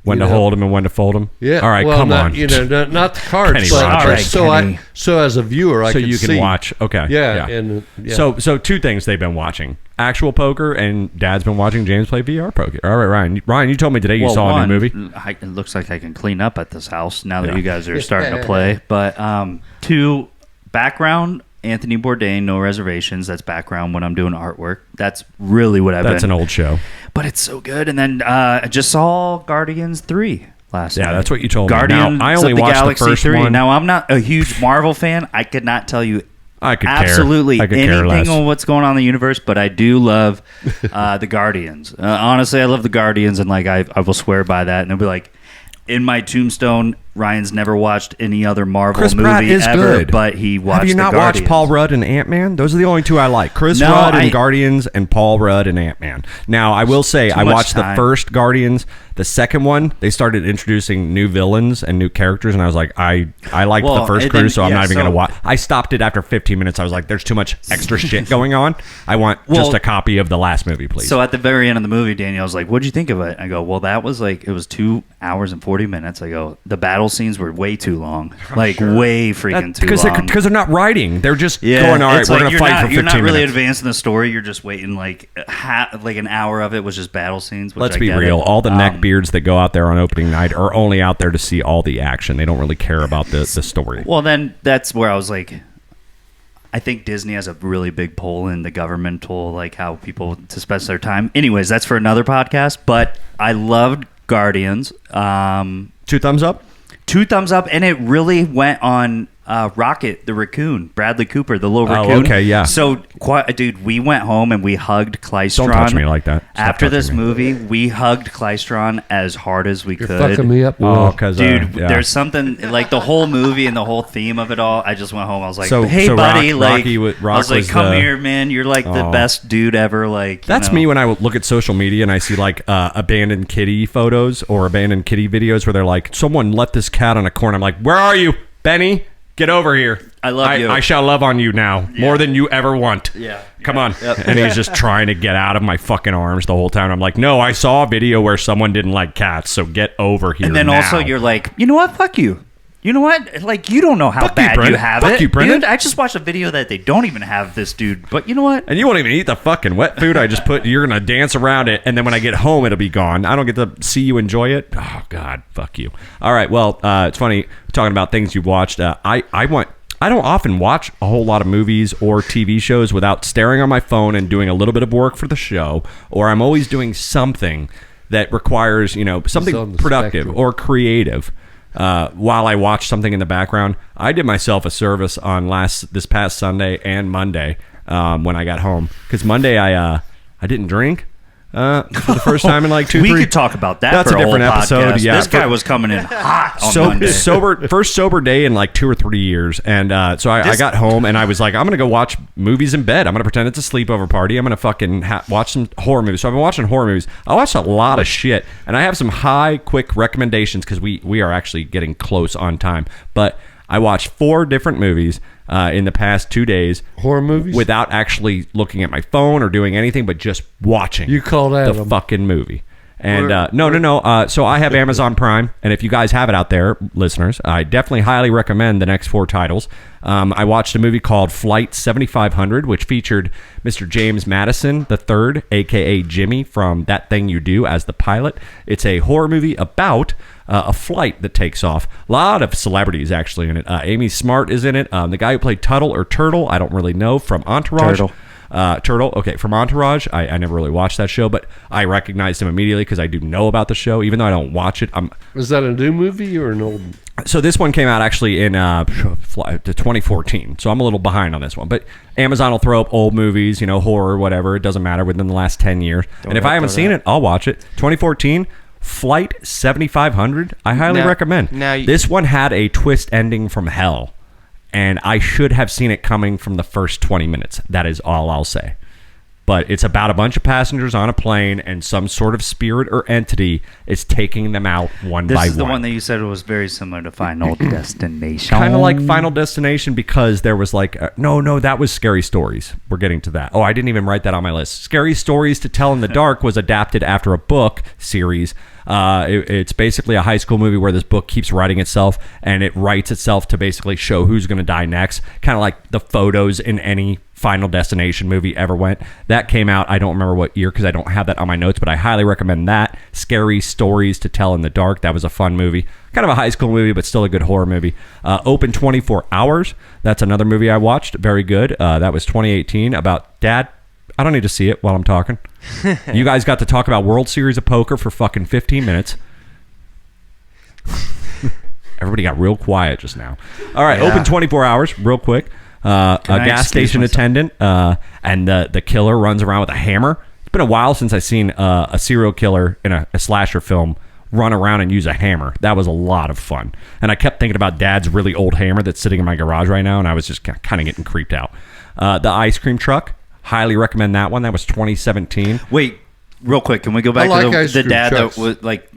When to hold him and when to fold him. Yeah. All right, well, come not, on. not the cards, Kenny but Rogers. All right, so Kenny. so as a viewer, I So can you can see. watch. Okay. Yeah, and yeah. So two things they've been watching: actual poker, and Dad's been watching James play VR poker. All right, Ryan. Ryan, you told me today you saw a new movie. It looks like I can clean up at this house now that Yeah. you guys are starting to play. But two, background, Anthony Bourdain, No Reservations. That's background when I'm doing artwork. That's really what I've been. That's an old show. But it's so good. And then I just saw Guardians 3 last night. Yeah, that's what you told me. Guardians Now, I only of the watched the Galaxy first 3. one. Now, I'm not a huge Marvel fan. I could not tell you I could absolutely care. I could care less. anything on what's going on in the universe, but I do love the Guardians. Honestly, I love the Guardians, and like I will swear by that. And it'll be like, in my tombstone, Ryan's never watched any other Marvel Chris movie Pratt is ever, good. but he watched Have you the not Guardians. watched Paul Rudd and Ant-Man? Those are the only two I like. Chris No, Rudd and I- Guardians and Paul Rudd and Ant-Man. Now, I will say, Too I much watched the time. first Guardians. The second one, they started introducing new villains and new characters, and I was like, I liked Well, the first and crew, then- so I'm yeah, not even so- going to watch. I stopped it after 15 minutes. I was like, there's too much extra shit going on. I want just Well, a copy of the last movie, please. So at the very end of the movie, Danielle's like, "What'd you think of it?" I go, "Well, that was like it was 2 hours and 40 minutes." I go, "The battle scenes were way too long, like way freaking too Because long." they're not writing. They're just Yeah, going, all right, it's we're like going to you're fight not- for 15 You're not really minutes. advancing the story. You're just waiting like like an hour of it was just battle scenes. Which Let's I be get real. it. All the neckbeards that go out there on opening night are only out there to see all the action. They don't really care about the story. Well, then that's where I was like, I think Disney has a really big pull in the governmental, like how people to spend their time. Anyways, that's for another podcast. But I loved Guardians. 2 thumbs up? 2 thumbs up, and it really went on Rocket the raccoon, Bradley Cooper, the little raccoon. okay, yeah. So, dude, we went home and we hugged Klystron. Don't touch me like that. Stop After touching this me. movie, we hugged Klystron as hard as we You're could. fucking me up, Oh, Will. because Dude, there's something like the whole movie and the whole theme of it all. I just went home. I was like, So- "Hey, so buddy!" Rocky I was was like, "Come the- here, man. You're like the Oh. best dude ever." Like, That's me when I look at social media and I see like abandoned kitty photos or abandoned kitty videos where they're like, someone let this cat on a corner. I'm like, where are you, Benny? Get over here. I love you. I shall love on you now more than you ever want. Yeah. Come on. And he's just trying to get out of my fucking arms the whole time. I'm like, no, I saw a video where someone didn't like cats, so get over here. And then now. also you're like, you know what? Fuck you. You know what? Like, you don't know how Fuck you, bad you Brendan. have Fuck it. you, Brendan. Dude, I just watched a video that they don't even have this dude. But you know what? And you won't even eat the fucking wet food I just put. You're going to dance around it. And then when I get home, it'll be gone. I don't get to see you enjoy it. Oh, God. Fuck you. All right. Well, it's funny talking about things you've watched. I don't often watch a whole lot of movies or TV shows without staring on my phone and doing a little bit of work for the show. Or I'm always doing something that requires, something on the productive spectrum. or creative. While I watch something in the background, I did myself a service on this past Sunday and Monday when I got home. Because Monday I didn't drink. For the first time in like we could talk about that. That's for a different whole episode. podcast. Yeah, this guy was coming in hot on Monday. First sober day in like 2 or 3 years, and so I got home and I was like, I'm gonna go watch movies in bed. I'm gonna pretend it's a sleepover party. I'm gonna fucking watch some horror movies. So I've been watching horror movies. I watched a lot of shit, and I have some high, quick recommendations because we are actually getting close on time. But I watched 4 different movies in the past 2 days. Horror movies? Without actually looking at my phone or doing anything, but just watching. You call that the fucking movie. And no. So I have Amazon Prime, and if you guys have it out there, listeners, I definitely highly recommend the next 4 titles. I watched a movie called Flight 7500, which featured Mr. James Madison III, a.k.a. Jimmy from That Thing You Do as the pilot. It's a horror movie about a flight that takes off. A lot of celebrities actually in it. Amy Smart is in it. The guy who played Tuttle or Turtle, I don't really know, from Entourage. Turtle, okay, from Entourage. I never really watched that show, but I recognized him immediately because I do know about the show, even though I don't watch it. Is that a new movie or an old? So this one came out actually in 2014, so I'm a little behind on this one. But Amazon will throw up old movies, horror, whatever. It doesn't matter, within the last 10 years. And if I haven't seen it, I'll watch it. 2014, Flight 7500, I highly recommend. This one had a twist ending from hell. And I should have seen it coming from the first 20 minutes. That is all I'll say. But it's about a bunch of passengers on a plane, and some sort of spirit or entity is taking them out one by one. This is the one that you said was very similar to Final Destination. Kind of like Final Destination, because there was like... No, that was Scary Stories. We're getting to that. Oh, I didn't even write that on my list. Scary Stories to Tell in the Dark was adapted after a book series. It's basically a high school movie where this book keeps writing itself, and it writes itself to basically show who's going to die next. Kind of like the photos in any Final Destination movie ever went. That came out, I don't remember what year because I don't have that on my notes, but I highly recommend that. Scary Stories to Tell in the Dark. That was a fun movie. Kind of a high school movie, but still a good horror movie. Open 24 Hours. That's another movie I watched. Very good. That was 2018 about Dad. I don't need to see it while I'm talking. You guys got to talk about World Series of Poker for fucking 15 minutes. Everybody got real quiet just now. All right, Open 24 Hours, real quick. A gas station attendant, and the killer runs around with a hammer. It's been a while since I've seen a serial killer in a slasher film run around and use a hammer. That was a lot of fun. And I kept thinking about Dad's really old hammer that's sitting in my garage right now, and I was just kind of getting creeped out. The ice cream truck. Highly recommend that one. That was 2017. Wait, real quick, can we go back like to the dad trucks. that was like?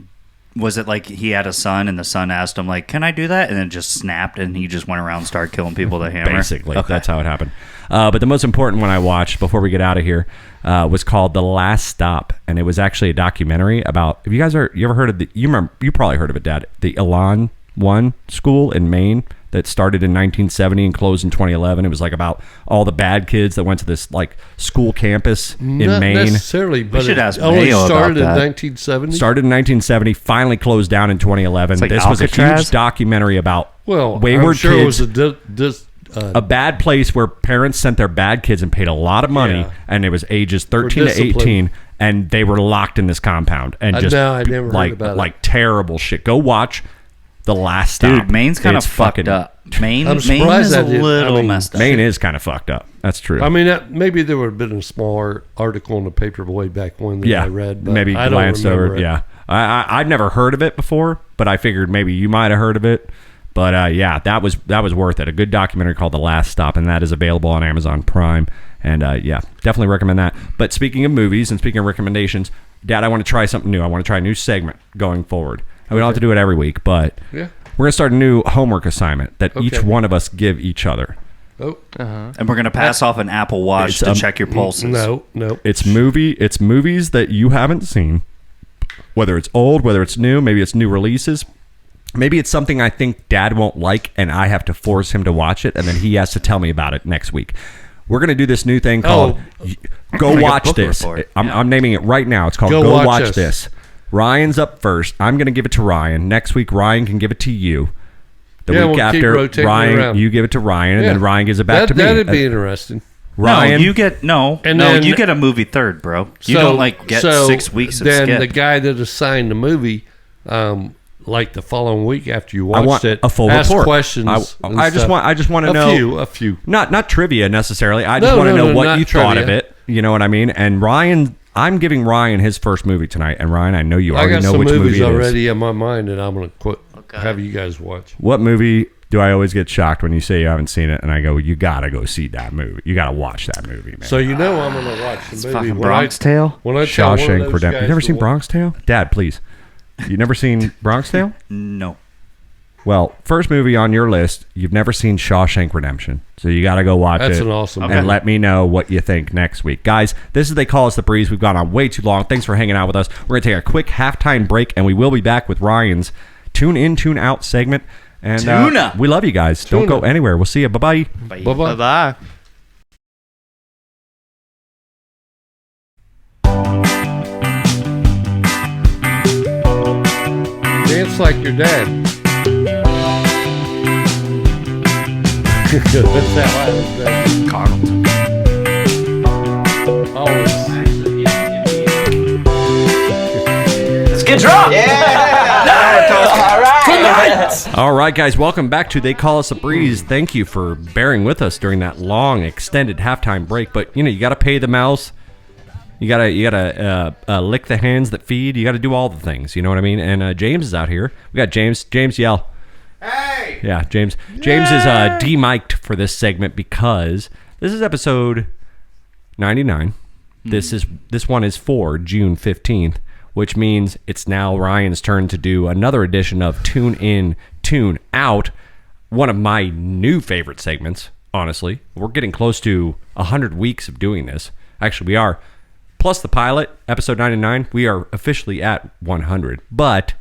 Was it like he had a son and the son asked him like, "Can I do that?" and then just snapped and he just went around and started killing people with a hammer? Basically, that's how it happened. But the most important one I watched before we get out of here was called The Last Stop, and it was actually a documentary about. If you guys you ever heard of you probably heard of it, Dad? The Elan One School in Maine that started in 1970 and closed in 2011. It was like about all the bad kids that went to this like school campus in Not Maine. necessarily, but should it ask only Mayo started in about that. 1970. Started in 1970, finally closed down in 2011. Like This was a Alcatraz? huge documentary about Well, wayward I'm sure kids. it was A bad place where parents sent their bad kids and paid a lot of money, Yeah. and it was ages 13 to discipline. 18, and they were locked in this compound and just no, I never heard like about it. like terrible shit. Go watch The Last Stop. Dude, Maine's kind of It's fucked fucking- up. Maine I'm is surprised a that it- little I mean, messed up. Maine is kind of fucked up. That's true. I mean, maybe there would have been a smaller article in the paper way back when that I read. But maybe I don't glanced over. remember it. Yeah, I'd never heard of it before, but I figured maybe you might have heard of it. But yeah, that was worth it. A good documentary called The Last Stop, and that is available on Amazon Prime. And yeah, definitely recommend that. But speaking of movies and speaking of recommendations, Dad, I want to try something new. I want to try a new segment going forward. We don't have to do it every week, but Yeah. we're going to start a new homework assignment that each Okay. one of us give each other. Oh, And we're gonna pass off an Apple Watch to check your pulses. no. It's movies that you haven't seen, whether it's old, whether it's new, maybe it's new releases. Maybe it's something I think Dad won't like, and I have to force him to watch it, and then he has to tell me about it next week. We're going to do this new thing called Go Like a Watch book This. report. I'm naming it right now. It's called Go Go Watch Watch This. This. Ryan's up first. I'm going to give it to Ryan. Next week, Ryan can give it to you. The Yeah, week we'll keep after, rotating Ryan, around. you give it to Ryan, and Yeah. then Ryan gives it back to me. That'd be interesting. Ryan, No, you get And then- you get a movie third, bro. You So- don't like get so 6 weeks of then skip. the guy that assigned the movie, like the following week after you I watched want it, a full ask report. questions. and I just stuff. want to know a few. Not trivia necessarily. I just No, want to no, know no, what not you thought of trivia. it. You know what I mean? And Ryan, I'm giving Ryan his first movie tonight, and Ryan, I know you I already got know some which movie movies it is. already in my mind, and I'm going to have you guys watch. What movie do I always get shocked when you say you haven't seen it, and I go, you gotta go see that movie. You gotta watch that movie, man. So I'm going to watch the movie. Bronx Tale? When I tell one of Shawshank those Redemption. guys You never to seen watch- Bronx Tale? Dad, please. You never seen Bronx Tale? No. Well, first movie on your list, you've never seen Shawshank Redemption. So you got to go watch it. That's an awesome And movie. let me know what you think next week. Guys, this is They Call Us the Breeze. We've gone on way too long. Thanks for hanging out with us. We're going to take a quick halftime break, and we will be back with Ryan's Tune In, Tune Out segment. And Tuna. we love you guys. Don't go anywhere. We'll see you. Bye-bye. Bye-bye. Bye-bye. Dance like your dad. That's how I was done. Carlton. Always. Let's get drunk. All right. All right, guys, welcome back to They Call Us a Breeze. Thank you for bearing with us during that long, extended halftime break. But, you got to pay the mouse. You gotta lick the hands that feed. You got to do all the things. You know what I mean? And James is out here. We got James. James, yell. Hey. Yeah, James. James is de-mic'd for this segment because this is episode 99. This one is for June 15th, which means it's now Ryan's turn to do another edition of Tune In, Tune Out, one of my new favorite segments, honestly. We're getting close to 100 weeks of doing this. Actually, we are. Plus the pilot, episode 99, we are officially at 100. But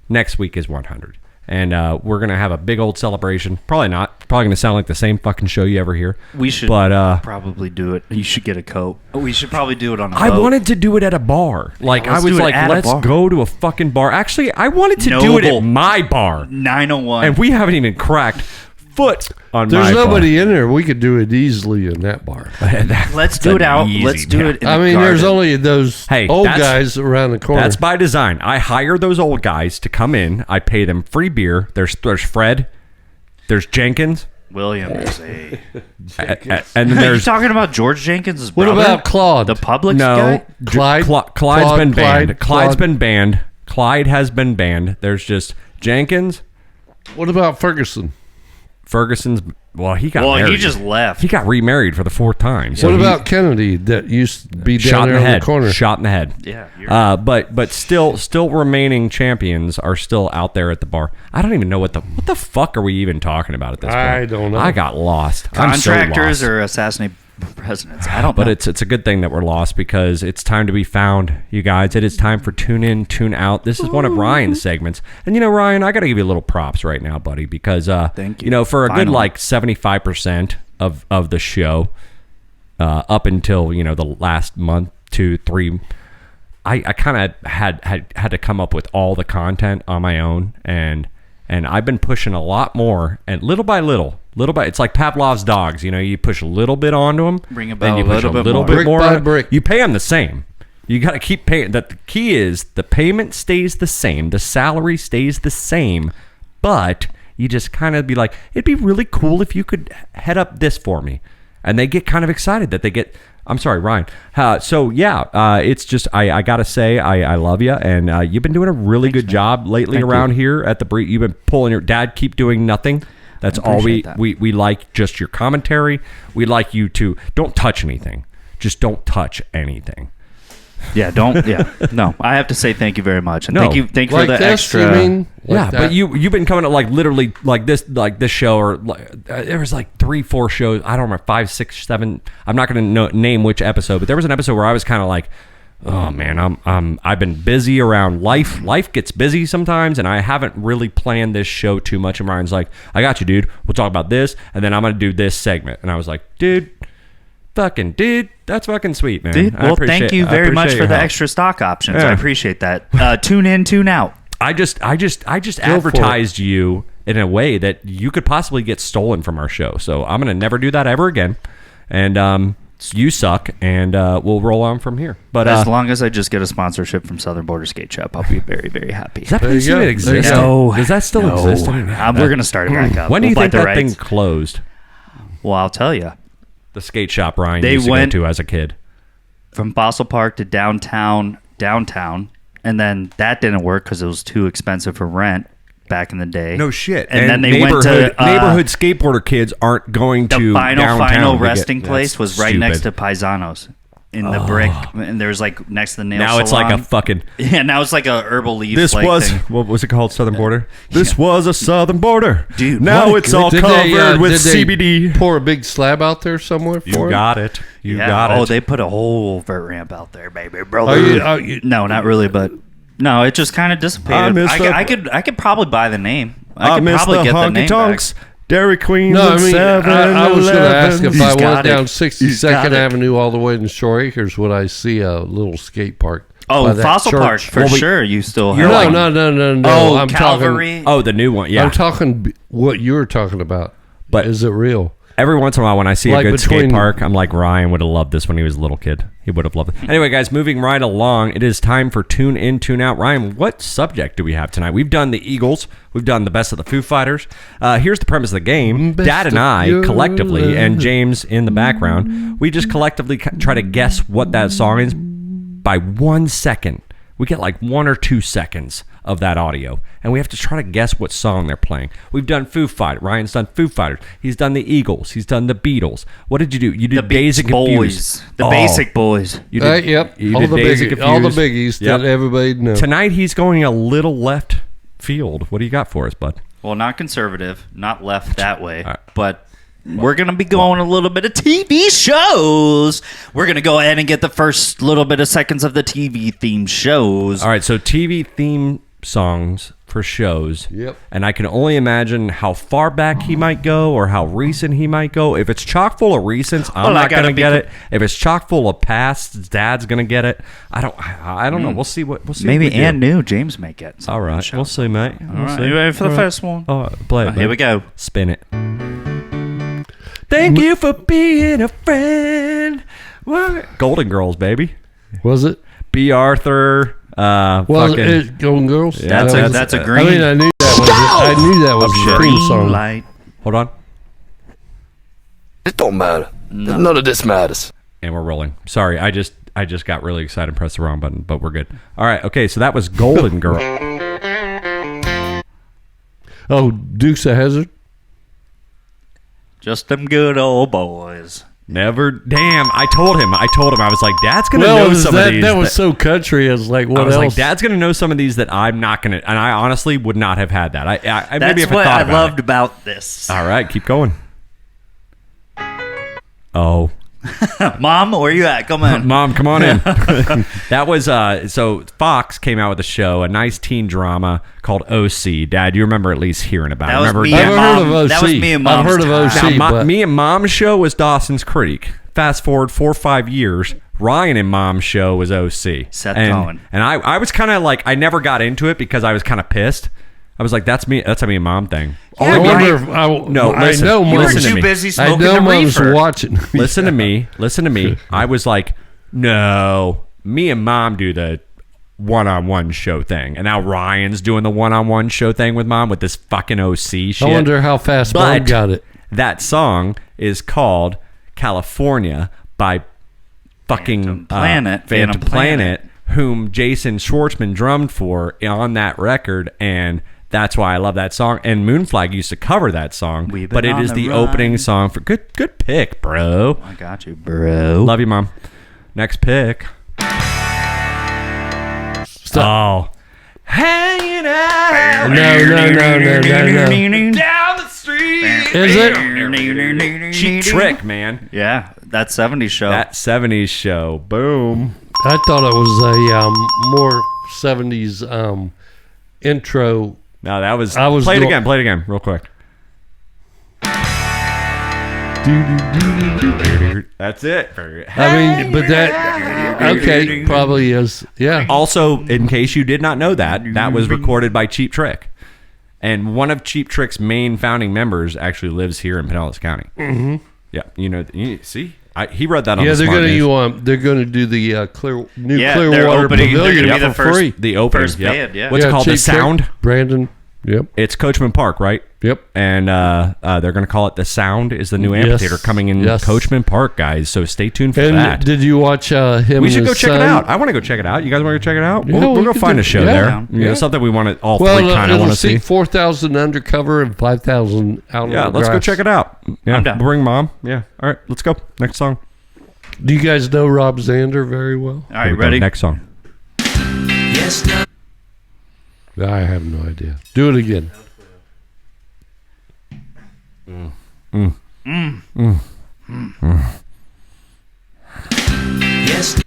next week is 100. And we're going to have a big old celebration. Probably not. Probably going to sound like the same fucking show you ever hear. We should probably do it. You should get a coat. We should probably do it on a boat. I wanted to do it at a bar. Like, let's I was do it like, at a let's bar. go to a fucking bar. Actually, I wanted to do it at Noble. my bar. 901. And we haven't even cracked foot on There's my bar. nobody in there. We could do it easily in that bar. Let's do it out. Let's do it in I the mean, garden. there's only those old guys around the corner. That's by design. I hire those old guys to come in. I pay them free beer. There's Fred. There's Jenkins. Williams. And then Are you there's talking about George Jenkins' What brother? about Claude? The Publix no guy? Clyde? Clyde's been banned. Clyde? Clyde's been banned. Clyde has been banned. There's just Jenkins. What about Ferguson? Ferguson's. Well, he got married. He just left. He got remarried for the fourth time. What about Kennedy that used to be shot down in there the in head? the corner? Shot in the head. Yeah. But still remaining champions are still out there at the bar. I don't even know what the fuck are we even talking about at this point? I don't know. I got lost. I'm so Contractors lost. or assassinate presidents. I don't know. But it's a good thing that we're lost because it's time to be found, you guys. It is time for Tune In, Tune Out. This is one of Ryan's segments. And Ryan, I got to give you a little props right now, buddy, because Thank you. For a good Finally. like 75% of the show up until, the last month, 2-3, I kind of had to come up with all the content on my own, and I've been pushing a lot more, and little by little, it's like Pavlov's dogs. You push a little bit onto them, Bring then about you a push little bit more. bit Brick more. by on it. brick. You pay them the same. You got to keep paying. That the key is the payment stays the same, the salary stays the same, but you just kind of be like, it'd be really cool if you could head up this for me, and they get kind of excited that they get. I'm sorry, Ryan. It's just I gotta say I love you, and you've been doing a really good job lately around here at the Breed. You've been pulling your dad. Keep doing nothing. That's all we like. Just your commentary. We like you to don't touch anything. Just don't touch anything. Yeah, don't. Yeah, no. I have to say thank you very much, and No. thank you for Like the this, extra. you mean? Like that? But you've been coming to literally this show or there was 3-4 shows. I don't remember 5, 6, 7. I'm not going to name which episode, but there was an episode where I was kind of like, oh man, I've been busy around life. Life gets busy sometimes, and I haven't really planned this show too much. And Ryan's like, I got you, dude. We'll talk about this, and then I'm going to do this segment. And I was like, dude, that's fucking sweet, man. Dude, well, thank you very much for the help. extra stock options. Yeah. I appreciate that. Tune in, tune out. I just advertised you in a way that you could possibly get stolen from our show. So I'm gonna never do that ever again. And you suck, and we'll roll on from here. But As long as I just get a sponsorship from Southern Border Skate Shop, I'll be very, very happy. does that There you place go. even exist? No. Does that still exist? We're gonna start it back up. When do you We'll think buy the that thing rights. closed? Well, I'll tell you. The skate shop Ryan They used to went- go to as a kid. from Fossil Park to downtown, and then that didn't work because it was too expensive for rent back in the day. No shit. And then they went to neighborhood skateboarder kids aren't going to the final downtown resting that's place was right next to stupid. Paisanos in the brick, and there's like next to the nail Now salon. it's like a fucking. Yeah, now it's like a herbal leaf. This like was thing. what was it called? Southern Border. This was a Southern Border, dude. Now it's all covered with did they CBD. pour a big slab out there somewhere for You it? got it. You Yeah. got it. Oh, they put a whole vert ramp out there, baby, brother. Are you- No, not really, but no, it just kind of dissipated. I could probably buy the name. I could miss probably the get the honky name tonks. back. Dairy Queen. No, I mean, I was going to ask if I He's got went down it. He's 62nd got it. Avenue all the way to Shore Acres, would I see a little skate park? Oh, by that Fossil church? Park for sure. You still have. No. Oh, I'm Calvary. Oh, the new one. Yeah. I'm talking what you were talking about. But- is it real? Every once in a while, when I see a Like good skate between- park, I'm like, Ryan would have loved this when he was a little kid. He would have loved it. Anyway, guys, moving right along, it is time for Tune In, Tune Out. Ryan, what subject do we have tonight? We've done the Eagles. We've done the best of the Foo Fighters. Here's the premise of the game. Best Dad and of I, your collectively, love. and James in the background, we just collectively try to guess what that song is by 1 second. We get like 1 or 2 seconds of that audio, and we have to try to guess what song they're playing. We've done Foo Fighters. Ryan's done Foo Fighters. He's done the Eagles. He's done the Beatles. What did you do? You did The Dazed and Beach Confused. Boys. The Basic Boys. You did, Yep. You all did the Dazed and biggies. All the Confused. biggies Yep. that everybody knows. Tonight he's going a little left field. What do you got for us, bud? Well, not conservative, not left that way, right. but we're going to be going a little bit of TV shows. We're going to go ahead and get the first little bit of seconds of the TV themed shows. All right, so TV theme songs for shows. Yep. And I can only imagine how far back he might go or how recent he might go. If it's chock full of recents, I'm Well, I not gotta going to be get co- it. If it's chock full of past, Dad's going to get it. I don't know. We'll see what Maybe what we do. and new James may get something All on the right, show. we'll see, mate. All We'll right, see. you ready for the All right. first one? Oh, play it. Here bud. we go. Spin it. Thank you for being a friend. What? Golden Girls, baby. Was it? B. Arthur. Well, Fucking. it Golden Girls. Yeah, That's a I green. mean, I knew that was the theme song. light. Hold on. It don't matter. None of this matters. And we're rolling. Sorry, I just got really excited and pressed the wrong button, but we're good. All right, okay, so that was Golden Girl. Oh, Dukes of Hazzard. Just them good old boys. Never. Damn, I told him. I was like, Dad's gonna know some of these. That was so country. I was like, what I was else? like, Dad's gonna know some of these that I'm not gonna. And I honestly would not have had that. I That's maybe if I what thought I about loved it. about this. All right, keep going. Oh. Mom, where you at? Come on. Mom, come on in. That was so Fox came out with a show, a nice teen drama called OC. Dad, you remember at least hearing about That it? was Remember? me I've and heard Mom. of OC. That was me and I've Mom's heard of time. OC. Now, but me and Mom's show was Dawson's Creek. Fast forward 4 or 5 years, Ryan and Mom's show was OC. Seth and, Cohen. And I was kind of like, I never got into it because I was kind of pissed. I was like, that's me. That's a me and Mom thing. I wonder if No, listen. I know You Mom's, listen to me. busy I smoking know the Mom's reefer. watching. Listen to me. Listen to me. I was like, no, me and Mom do the one-on-one show thing. And now Ryan's doing the one-on-one show thing with Mom with this fucking OC shit. I wonder how fast Mom got it. That song is called California by fucking Phantom Phantom Planet. Planet, whom Jason Schwartzman drummed for on that record, and that's why I love that song. And Moonflag used to cover that song, We've been but it on is the the run. opening song for good pick, bro. I got you, bro. Love you, Mom. Next pick. Oh. Hanging out No. down the street. Is it? Cheap Trick, man. Yeah, that 70s show. That 70s show. Boom. I thought it was a more 70s intro. No, that was. I was play it go- again. Play it again, real quick. That's it. I mean, but that okay probably is. Yeah. Also, in case you did not know that was recorded by Cheap Trick, and one of Cheap Trick's main founding members actually lives here in Pinellas County. Mm-hmm. Yeah, see, he read that on. Yeah, the they're Smart going News. to they're going to do the they're Clearwater opening- they're Pavilion gonna be the for first- free. The opening. First band, yeah. What's it called? The Cheap Trick, Sound. Brandon. Yep. It's Coachman Park, right? Yep. And they're going to call it The Sound is the new amphitheater coming in Coachman Park, guys. So stay tuned for that. Did you watch him? We should go check it out. I want to go check it out. You guys want to go check it out? Yeah, we'll go find a show there. Yeah. Something we want to all three kind of want to see. 4,000 undercover and 5,000 out. Yeah, let's go check it out. Yeah, bring mom. Yeah. All right, let's go. Next song. Do you guys know Rob Zander very well? All right, ready? Next song. Yes, no. I have no idea. Do it again. Yes.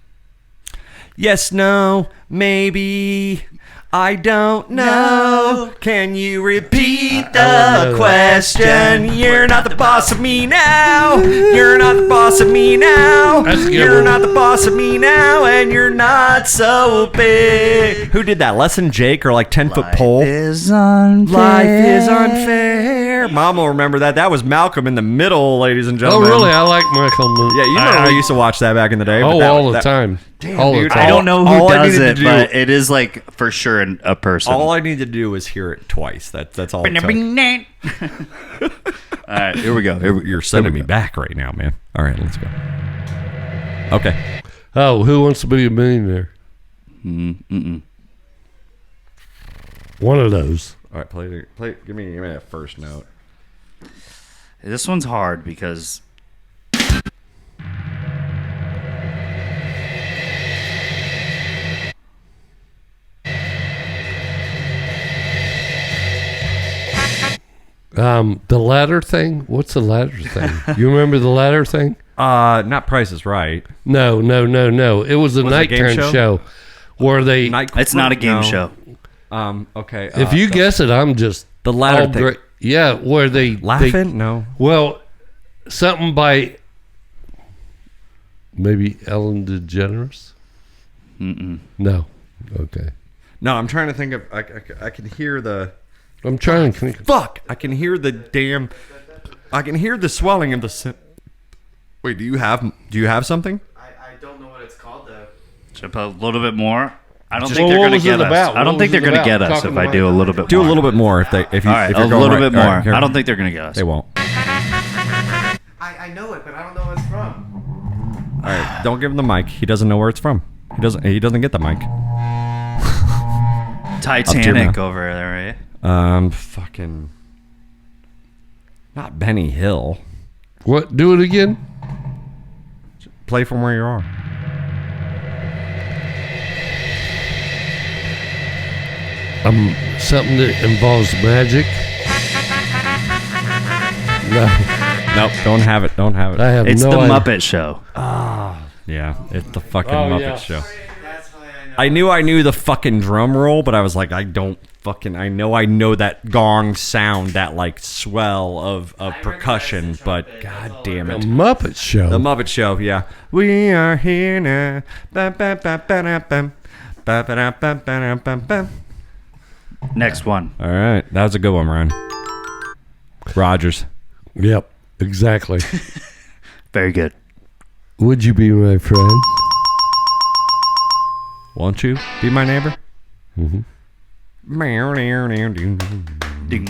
Yes, no, maybe. I don't know. Can you repeat the question? You're not the boss of me now. You're not the boss of me now. You're not the boss of me now, and you're not so big. Who did that? Les and Jake or like 10-foot pole? Life is unfair. Life is unfair. Mom will remember that. That was Malcolm in the Middle, ladies and Oh, gentlemen. really? I like Michael. Yeah, you remember we used to watch that back in the day. Oh, but all the time. Damn, all dude, the time. I don't know who all I does needed it, to do- but it is like for sure a person. All I need to do is hear it twice. That's all it took. All right, here we go. You're sending me back right now, man. All right, let's go. Okay. Oh, Who Wants to Be a Millionaire? One of those. All right, play. Give me that first note. This one's hard because The ladder thing. What's the ladder thing? You remember the ladder thing? Not Price is Right. No. It was a Was it a game nighttime show where they. it's not a game No. show. Okay. If you guess it, I'm just the ladder all thing. great. Yeah, where they Laughing? No. Well, something by maybe Ellen DeGeneres. No. Okay. No, I'm trying to think of. I can hear the. I'm trying to think. Fuck! I can hear the damn. I can hear the swelling of the. Wait, do you have something? I don't know what it's called though. Should I put a little bit more? I don't Well, think they're what going to was get it us. about? I don't What think was they're it going to about? get us Talking if I to do a my- little bit Do more. a little bit more if you. All right, if a you're going little right- bit all more. right, here. I don't think they're going to get us. They won't. I know it, but I don't know what it's from. All right, don't give him the mic. He doesn't know where it's from. He doesn't get the mic. Titanic over there, right? Fucking. Not Benny Hill. What? Do it again. Play from where you are. Something that involves magic. No, Nope, don't have it. Don't have it. I have It's no the idea. Muppet Show. Yeah, it's the fucking Oh, Muppet yeah. Show. That's why I know. I knew the fucking drum roll, but I was like, I know that gong sound, that like swell of percussion, but god damn A it. Muppet Show. The Muppet Show, yeah. We are here now. Ba, ba, ba, ba, da, bum. Ba, ba, da, ba, ba, da, bum, bum. Next one. All right, that was a good one, Ryan. Rogers. Yep, exactly. Very good. Would you be my friend? Won't you be my neighbor? Mhm.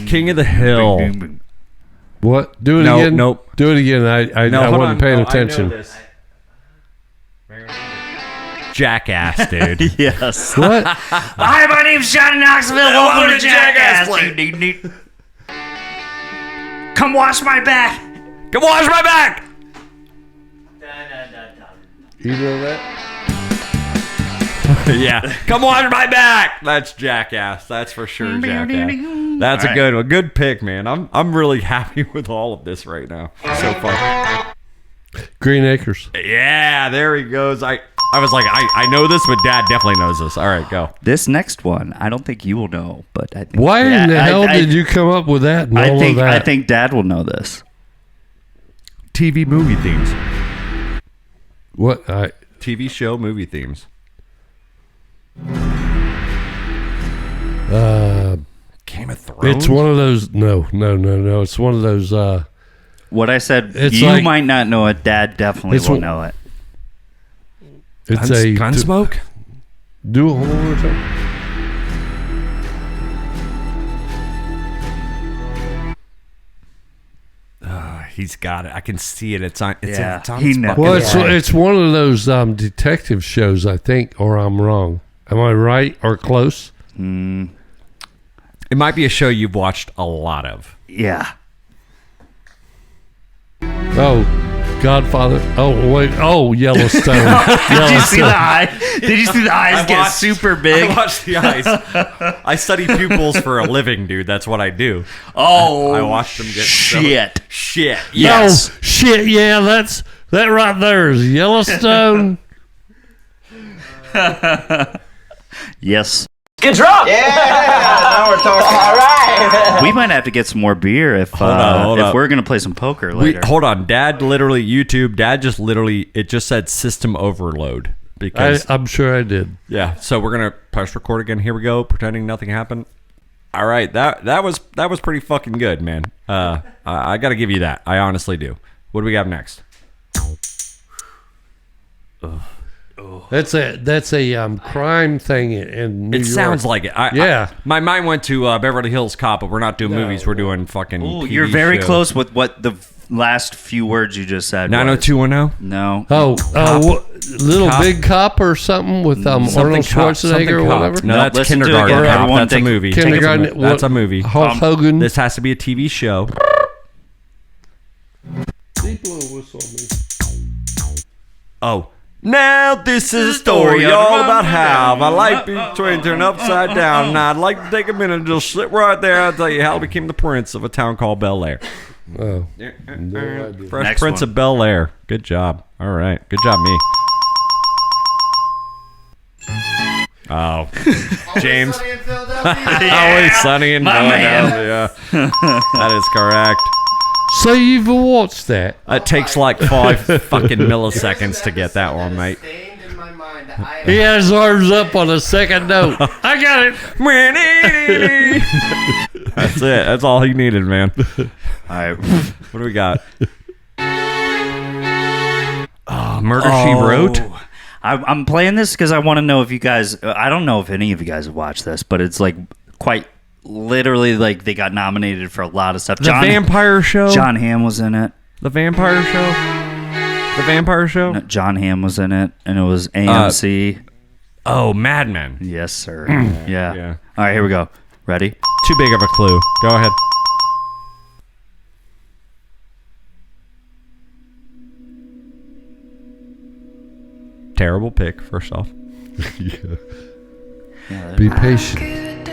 King of the Hill. What? Do it No, again. nope. Do it again. I hold wasn't on. paying No, I know attention. this. Jackass, dude. Yes. What? Hi, my name's John Knoxville. Welcome to Jackass. Come wash my back. Come wash my back. You know that? Yeah. Come wash my back. That's Jackass. That's for sure Jackass. That's a good one. Good pick, man. I'm really happy with all of this right now so far. Green Acres. Yeah, there he goes. I was like, I know this, but Dad definitely knows this. All right, go. This next one, I don't think you will know, but I think, Why in the hell did you come up with that? And all of that? I think Dad will know this. TV movie themes. What? TV show movie themes. Game of Thrones. It's one of those. No. It's one of those. What I said, It's you like- might not know it. Dad definitely It's will one- know it. It's a Gunsmoke. Do it one more time. He's got it. I can see it. It's on. It's Yeah. on He his knows. fucking Well, head. it's one of those detective shows, I think, or I'm wrong. Am I right or close? It might be a show you've watched a lot of. Yeah. Oh, Godfather. Oh, wait. Oh, Yellowstone. Did you see the eye? Did you see the eyes get super big? I watched the eyes. I study pupils for a living, dude. That's what I do. Oh, I watched them get shit. Shit. Yes. Oh, shit. Yeah, that right there is Yellowstone. Yes. Get drunk! Yeah! Now we're talking. All right! We might have to get some more beer if Hold up. we're gonna play some poker later. Hold on. Dad literally, YouTube, Dad just literally, it just said system overload. Because, I'm sure I did. yeah. So we're going to press record again. Here we go. Pretending nothing happened. All right. That was pretty fucking good, man. I got to give you that. I honestly do. What do we have next? That's a crime thing in New York. It sounds like it. Yeah. My mind went to Beverly Hills Cop, but we're not doing movies. We're doing fucking. Ooh, TV you're very shows. close with what the last few words you just said. 90210. No. Oh, Little Cop. Big Cop or something with Arnold Schwarzenegger or whatever. No, that's listen to it Kindergarten again. Cop. Everyone That's a take- movie. Kindergarten. That's a movie. Hulk Hogan. This has to be a TV show. Oh. Now this is a story all about how my life between turned upside down, and I'd like to take a minute and just sit right there. I'll tell you how I became the prince of a town called Bel Air. Oh, no idea. Fresh Next Prince one. of Bel Air. Good job. All right. Good job, me. Oh, James. Always sunny in Philadelphia. That is correct. So you've watched that? It takes like 5 fucking milliseconds to get that one, mate. He has his arms up on the second note. I got it. That's it. That's all he needed, man. All right. What do we got? Murder She Wrote. I'm playing this because I want to know if you guys. I don't know if any of you guys have watched this, but it's like quite literally like they got nominated for a lot of stuff. The Vampire Show. John Hamm was in it. The Vampire Show. The Vampire Show. No, John Hamm was in it, and it was AMC. Oh, Mad Men. Yes, sir. Mm. Yeah. All right, here we go. Ready? Too big of a clue. Go ahead. Terrible pick, first off. Be patient.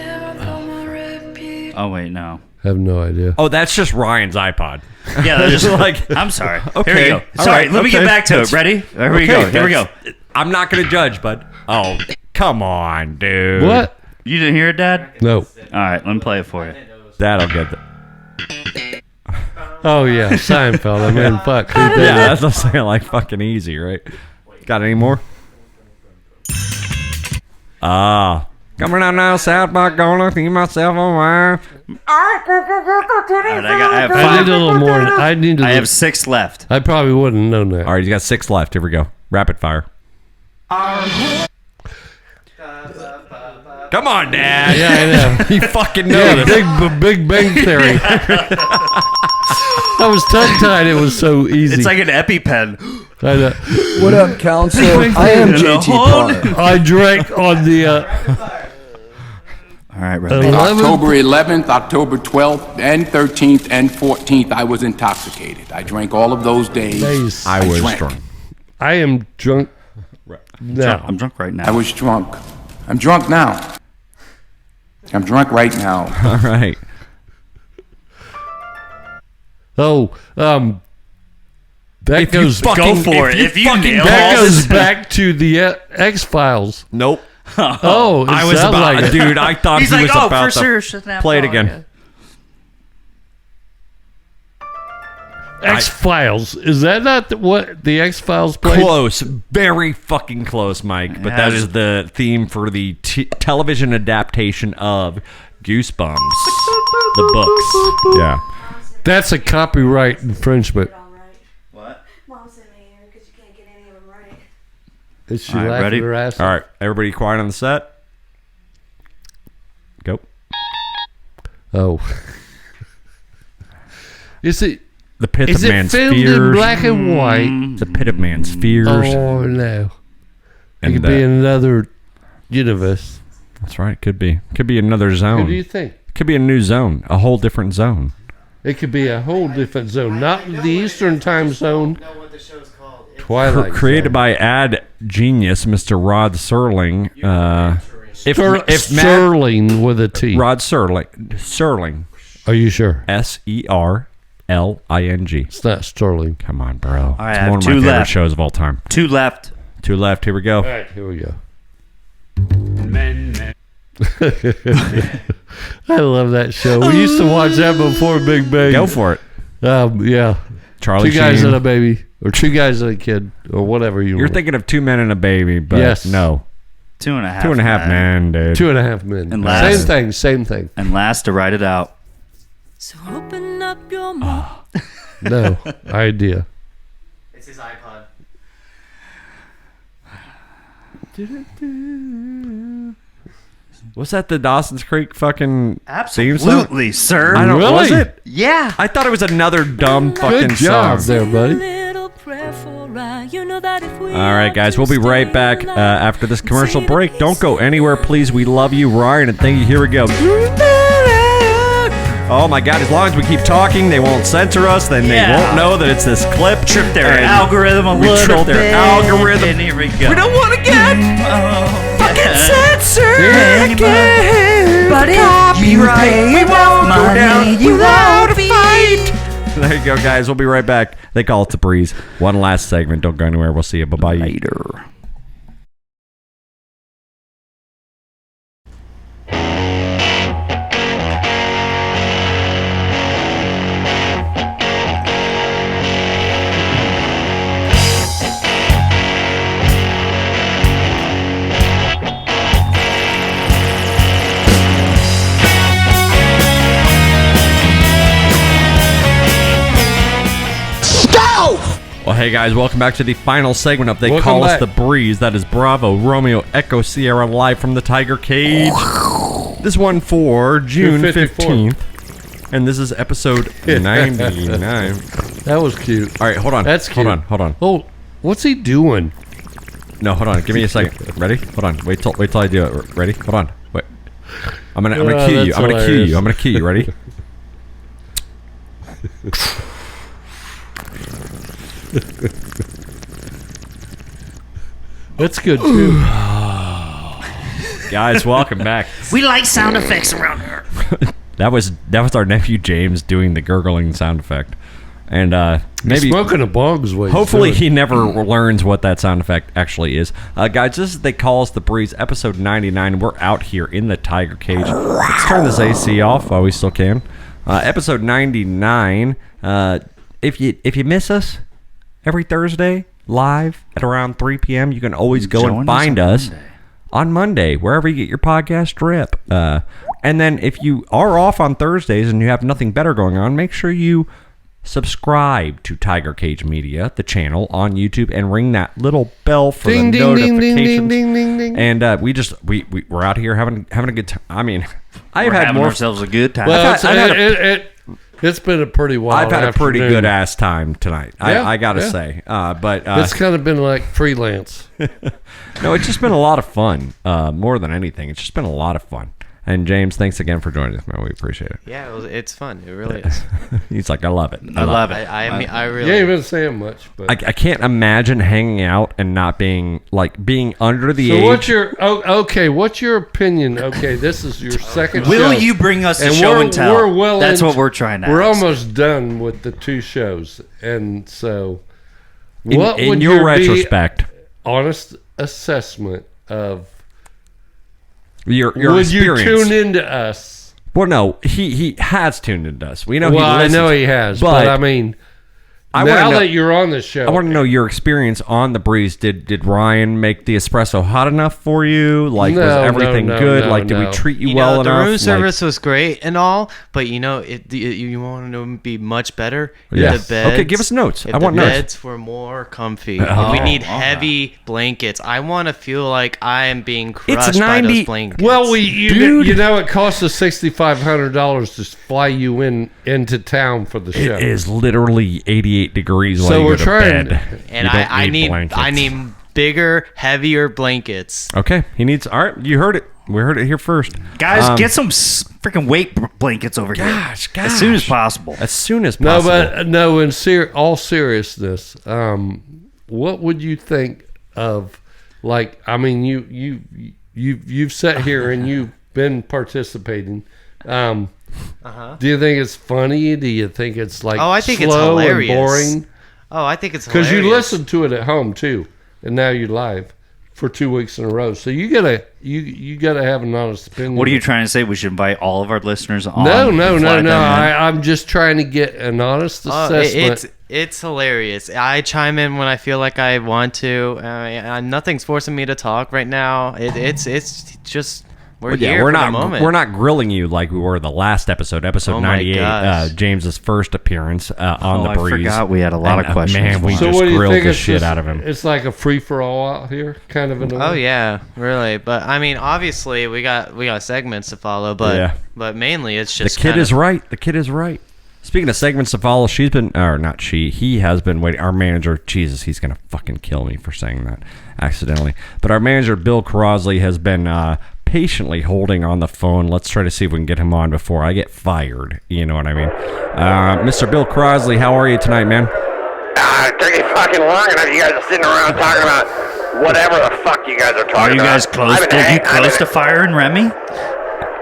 Oh wait, no. Have no idea. Oh, that's just Ryan's iPod. Yeah, they're just Like- I'm sorry. Okay. Here we go. All Sorry, right, let me get okay. back to it. Ready? Here we go. Here we go. I'm not going to judge, bud. Oh, come on, dude. What? You didn't hear it, Dad? No. All right, let me play it for you. That'll get the. Oh yeah, Seinfeld. I mean, fuck. Who did Yeah, that? that's what I'm saying. Like fucking easy, right? Got any more? Coming out now, South by gonna see myself on wine. All right, I have I five. need a little more. I need. I have 6 left. I probably wouldn't have known that. All right, you got 6 left. Here we go. Rapid fire. Come on, Dad. Yeah, I know. You fucking know Yeah, this. Big Bang Theory. I was tongue-tied. It was so easy. It's like an EpiPen. I know. What up, council? I am JT Parr. I drank on the All right, ready? 11th. October 11th, October 12th, and 13th, and 14th, I was intoxicated. I drank all of those days. days. I was drank. drunk. I am drunk now. I'm drunk right now. I was drunk. I'm drunk now. I'm drunk right now. All right. Oh, that If you goes fucking- Go for if it. you If you fucking nail that all goes this- back to the X-Files. Nope. Oh, it I was sounds about, like it. dude. I thought He's he like, was oh, about for to sure. Shouldn't have play it to- again. X-Files. Is that not what the X-Files played? Close, very fucking close, Mike. But that is the theme for the television adaptation of Goosebumps, the books. Yeah. That's a copyright infringement. What? Mom sent me here because you can't get any of them right. Is she All right, laughing ready? her ass All off? right, everybody, quiet on the set. Go. Oh. Is it The pit Is of it man's filmed fears. in black and white? The pit of man's fears. Oh no! And it could be another universe. That's right. Could be. Could be another zone. What do you think? Could be a new zone. A whole different zone. It could be a whole different zone, not the Eastern Time Zone. I know what the show's called. Twilight. Created Zone. by ad genius Mr. Rod Serling. If Matt, Sterling with a T. Rod Serling. Are you sure? Serling. It's not Sterling. Come on, bro. I It's have one of my two favorite left. shows of all time. 2 left. 2 left. Here we go. All right, here we go. I love that show. We used to watch that before Big Bang. Go for it. Yeah. Charlie 2 guys Sheen. and a baby, or 2 guys and a kid, or whatever you You're want. thinking of 2 men and a baby, but Yes. no. 2.5. 2.5 men, dude. 2.5 men. And last- Same thing. And last to write it out. So open up your mouth. No idea. It's his iPod. Was that the Dawson's Creek fucking theme song? Absolutely, sir. I don't. Really? Was it? Yeah. I thought it was another dumb fucking Good job song. there, buddy. All right, guys, we'll be right back after this commercial break. Don't go anywhere, please. We love you, Ryan, and thank you. Here we go. Oh my God! As long as we keep talking, they won't censor us. Then they won't know that it's this clip. Trip their And algorithm a we little trip their bit. algorithm. And here we go. We don't want to get fucking censored again. But if Copyright. you We won't go down you without a won't fight. There you go, guys. We'll be right back. They call it the breeze. One last segment. Don't go anywhere. We'll see you. Bye-bye. Later. Well, hey guys, welcome back to the final segment of They Welcome Call Us back. the Breeze. That is Bravo, Romeo, Echo, Sierra, live from the Tiger Cage. This one for June 254. 15th. And this is episode 99. That was cute. All right, hold on. That's cute. Hold on. Oh, what's he doing? No, hold on. Give me a second. Ready? Hold on. Wait till I do it. Ready? Hold on. Wait. I'm gonna cue you. that's I'm gonna cue hilarious. you. I'm gonna cue you. Ready? That's good too. Guys, welcome back. We like sound effects around here. That was our nephew James doing the gurgling sound effect. And maybe Smoking a bong's way. hopefully he never learns what that sound effect actually is. Guys, this is They Call Us the Breeze, episode 99. We're out here in the Tiger Cage. Let's turn this AC off while we still can. Episode 99. If you miss us every Thursday live at around 3 p.m., you can always go and find us on Monday, wherever you get your podcast drip. And then if you are off on Thursdays and you have nothing better going on, make sure you subscribe to Tiger Cage Media, the channel on YouTube, and ring that little bell for Ding, the ding, ding, notifications. ding, ding, ding, ding. And we're out here having a good time. I mean, I've We're had having more. ourselves a good time. Well, I've it's been a pretty wild. I've had a pretty afternoon. good ass time tonight. Yeah, I gotta yeah. say, but It's kind of been like freelance. no, it's just been a lot of fun. More than anything, it's just been a lot of fun. And James, thanks again for joining us, man. We appreciate it. Yeah, it's fun. It really is. He's like, I love it. I love it. I You really. ain't been saying much, but I can't imagine hanging out and not being under the age. so what's your opinion? Okay, this is your second show. Will you bring us to And show and tell? We're well That's what into- we're trying to We're ask. almost done with the 2 shows, and so in what would your be retrospect, honest assessment of your would you experience. tune into us? Well, no, he has tuned into us. We know. Well, he I listens, know he has, but I mean, Now that you're on the show, I want to know your experience on the Breeze. Did Ryan make the espresso hot enough for you? Like, was everything good? Did we treat you well enough? The room service was great and all, but you want to know it'd be much better. Yeah. The beds, okay, give us notes. If I want the notes. beds were more comfy. We need heavy blankets. I want to feel like I am being crushed by those blankets. Well, you know, it costs us $6,500 to fly you into town for the show. It is literally 88 degrees while So you we're go to trying, bed. And I need bigger, heavier blankets. Okay, he needs. All right, you heard it. We heard it here first. Guys, get some freaking weight blankets over here. Gosh, as soon as possible. As soon as possible. In all seriousness, what would you think of? Like, I mean, you've sat here and you've been participating. Do you think it's funny? Do you think it's like I think slow it's hilarious. and boring? Oh, I think it's hilarious. Because you listen to it at home too, and now you're live for 2 weeks in a row. So you gotta have an honest opinion. What are you trying to say? We should invite all of our listeners on? No. I'm just trying to get an honest assessment. It's hilarious. I chime in when I feel like I want to. Nothing's forcing me to talk right now. It's just. We're not grilling you like we were the last episode 98, James's first appearance on the Breeze. I forgot we had a lot of questions. Man, we just grilled the shit out of him. It's like a free for all out here, kind of in a way. Oh yeah, really. But I mean, obviously we got segments to follow, but mainly it's just the kid is right. The kid is right. Speaking of segments to follow, he has been waiting. Our manager, Jesus, he's gonna fucking kill me for saying that accidentally. But our manager, Bill Crosley, has been patiently holding on the phone. Let's try to see if we can get him on before I get fired. You know what I mean? Mr. Bill Crosley, how are you tonight, man? It took you fucking long enough. You guys are sitting around talking about whatever the fuck you guys are talking about. Are you guys close? Are you close to firing Remy?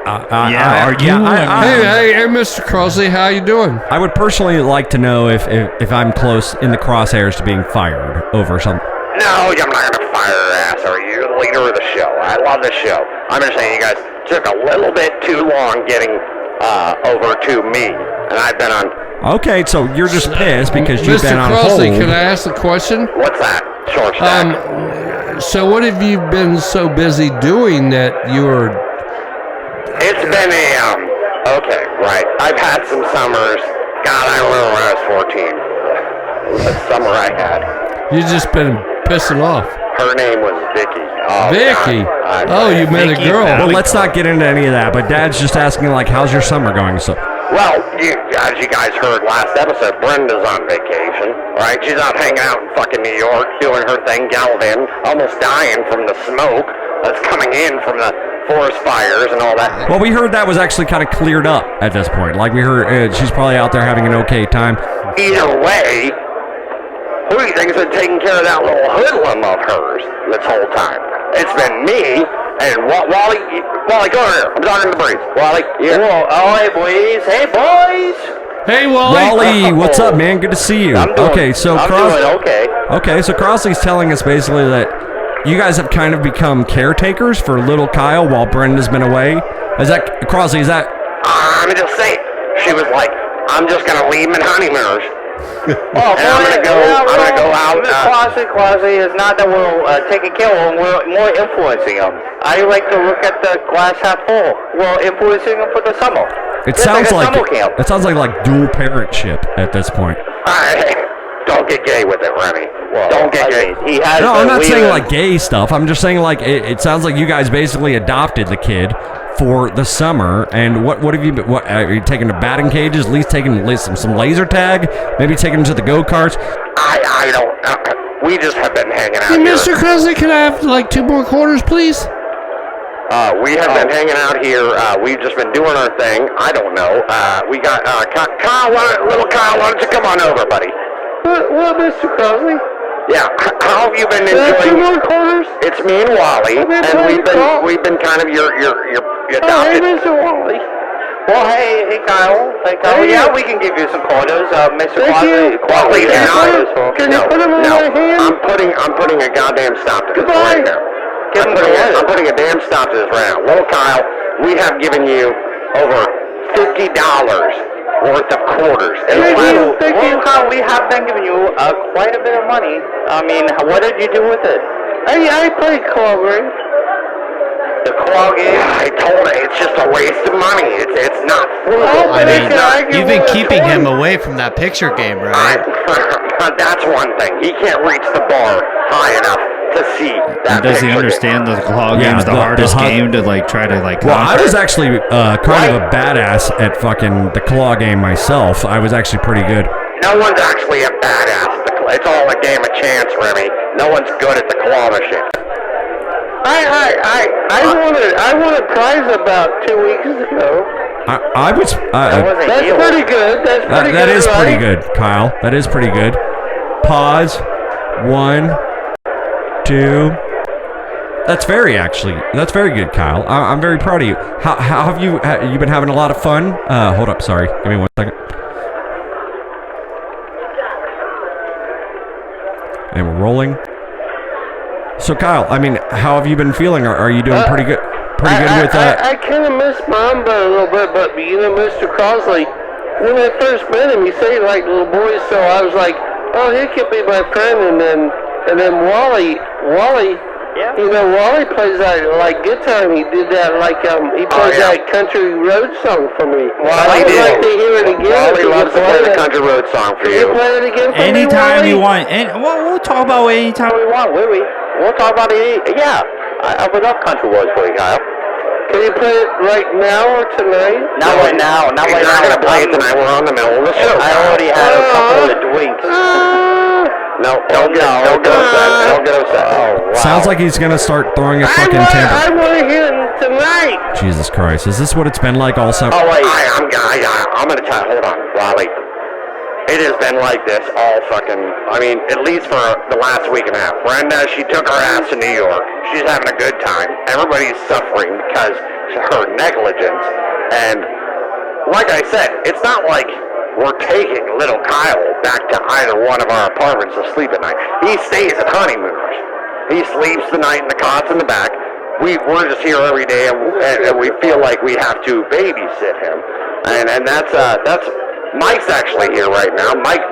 Are you? Hey, Mr. Crosley, how you doing? I would personally like to know if I'm close in the crosshairs to being fired over something. No, I'm not going to fire your ass. Are you the leader of the show? I love the show. I'm just saying you guys took a little bit too long getting over to me, and I've been on. Okay, so you're just pissed because you've been on hold. Mr. Crosley, can I ask a question? What's that? Short stack. So what have you been so busy doing that you're... It's been okay, right. I've had some summers. God, I remember when I was 14. The summer I had. You've just been pissing off. Her name was Vicky. Oh, Vicky? You met a girl. Well, let's not get into any of that, but Dad's just asking, like, how's your summer going? So. Well, as you guys heard last episode, Brenda's on vacation, right? She's out hanging out in fucking New York, doing her thing, gallivanting, almost dying from the smoke that's coming in from the forest fires and all that. Well, we heard that was actually kind of cleared up at this point. Like, we heard she's probably out there having an okay time. Either way, who do you think has been taking care of that little hoodlum of hers this whole time? It's been me and Wally. Wally, go over here. I'm talking to the Breeze. Wally, oh, hey, boys. Hey, boys. Hey, Wally. Wally, what's up, man? Good to see you. I'm doing okay. Okay, so Crosley's telling us basically that you guys have kind of become caretakers for little Kyle while Brenda's been away. Crosley, is that... I'm just saying. She was like, I'm just going to leave him in honeymooners. I'm gonna go out. Crosley is not that we're taking care of him, we're more influencing him. I like to look at the glass half full. We're influencing him for the summer. It sounds like dual parentship at this point. Don't get gay with it, Remy. Well, don't get gay. I'm not saying like gay stuff. I'm just saying like it sounds like you guys basically adopted the kid for the summer. And what have you been? What are you taking to batting cages? At least taking some laser tag? Maybe taking them to the go-karts? I don't. We just have been hanging out here. Mr. Crosley, can I have like 2 more quarters, please? We have been hanging out here. We've just been doing our thing. I don't know. We got Kyle. Little Kyle, why don't you come on over, buddy? What, Mr. Crosley? Yeah, how have you been enjoying? 2 more quarters? It's me and Wally, and we've been kind of your adopted. Hey, Mr. Wally. Well, hey, Kyle. Hey, yeah, we can give you some quarters, Mr. Thank Crosley. Can you put them in my hand? I'm putting a goddamn stop to this Goodbye. right now. I'm putting a damn stop to this right now. Well, Kyle, we have given you over $50 worth of quarters. Well, we have been giving you quite a bit of money. I mean, what did you do with it? I played claw game. The claw game? I told her it's just a waste of money. It's not frugal. I mean, you've been keeping him away from that picture game, right? That's one thing. He can't reach the bar high enough to see that. And does he understand that the claw game is the hardest game to like try to like? Well, I was actually kind of a badass at fucking the claw game myself. I was actually pretty good. No one's actually a badass at the claw. It's all a game of chance, Remy. No one's good at the claw machine. I won a prize about 2 weeks ago. I was. That's pretty good. That is pretty good, Kyle. That is pretty good. Pause. 1, 2. That's very good, Kyle. I'm very proud of you. How have you been having a lot of fun? Hold up, sorry. Give me 1 second. And we're rolling. So Kyle, I mean, how have you been feeling? Are you doing pretty good? Pretty good with that? I kind of miss Mom a little bit, but Mr. Crosley, when I first met him, he said he liked little boys, so I was like, oh, he could be my friend. And then Wally, Wally plays that like guitar, and he did that like he played that country road song for me. Wally I would like to hear it again. Wally loves to play the country road song for you. Can you play it again for anytime me, you want. We'll talk about it anytime we want, will we? We'll talk about it. Yeah, I would love country roads for you, Kyle. Can you play it right now or tonight? Not right now. Not right now. We're not gonna play it tonight. We're on the middle of the show. I already had a couple of drinks. No, don't get upset. Don't get upset. Oh, wow. Sounds like he's gonna start throwing a fucking temper. I want to hear it tonight. Jesus Christ, is this what it's been like all summer? Oh wait, I'm gonna tell. Hold on, Wally. It has been like this all fucking, I mean, at least for the last week and a half. Brenda, she took her ass to New York. She's having a good time. Everybody's suffering because of her negligence. And like I said, it's not like we're taking little Kyle back to either one of our apartments to sleep at night. He stays at Honeymooners. He sleeps the night in the cots in the back. We're just here every day, and we feel like we have to babysit him. And that's Mike's actually here right now. Mike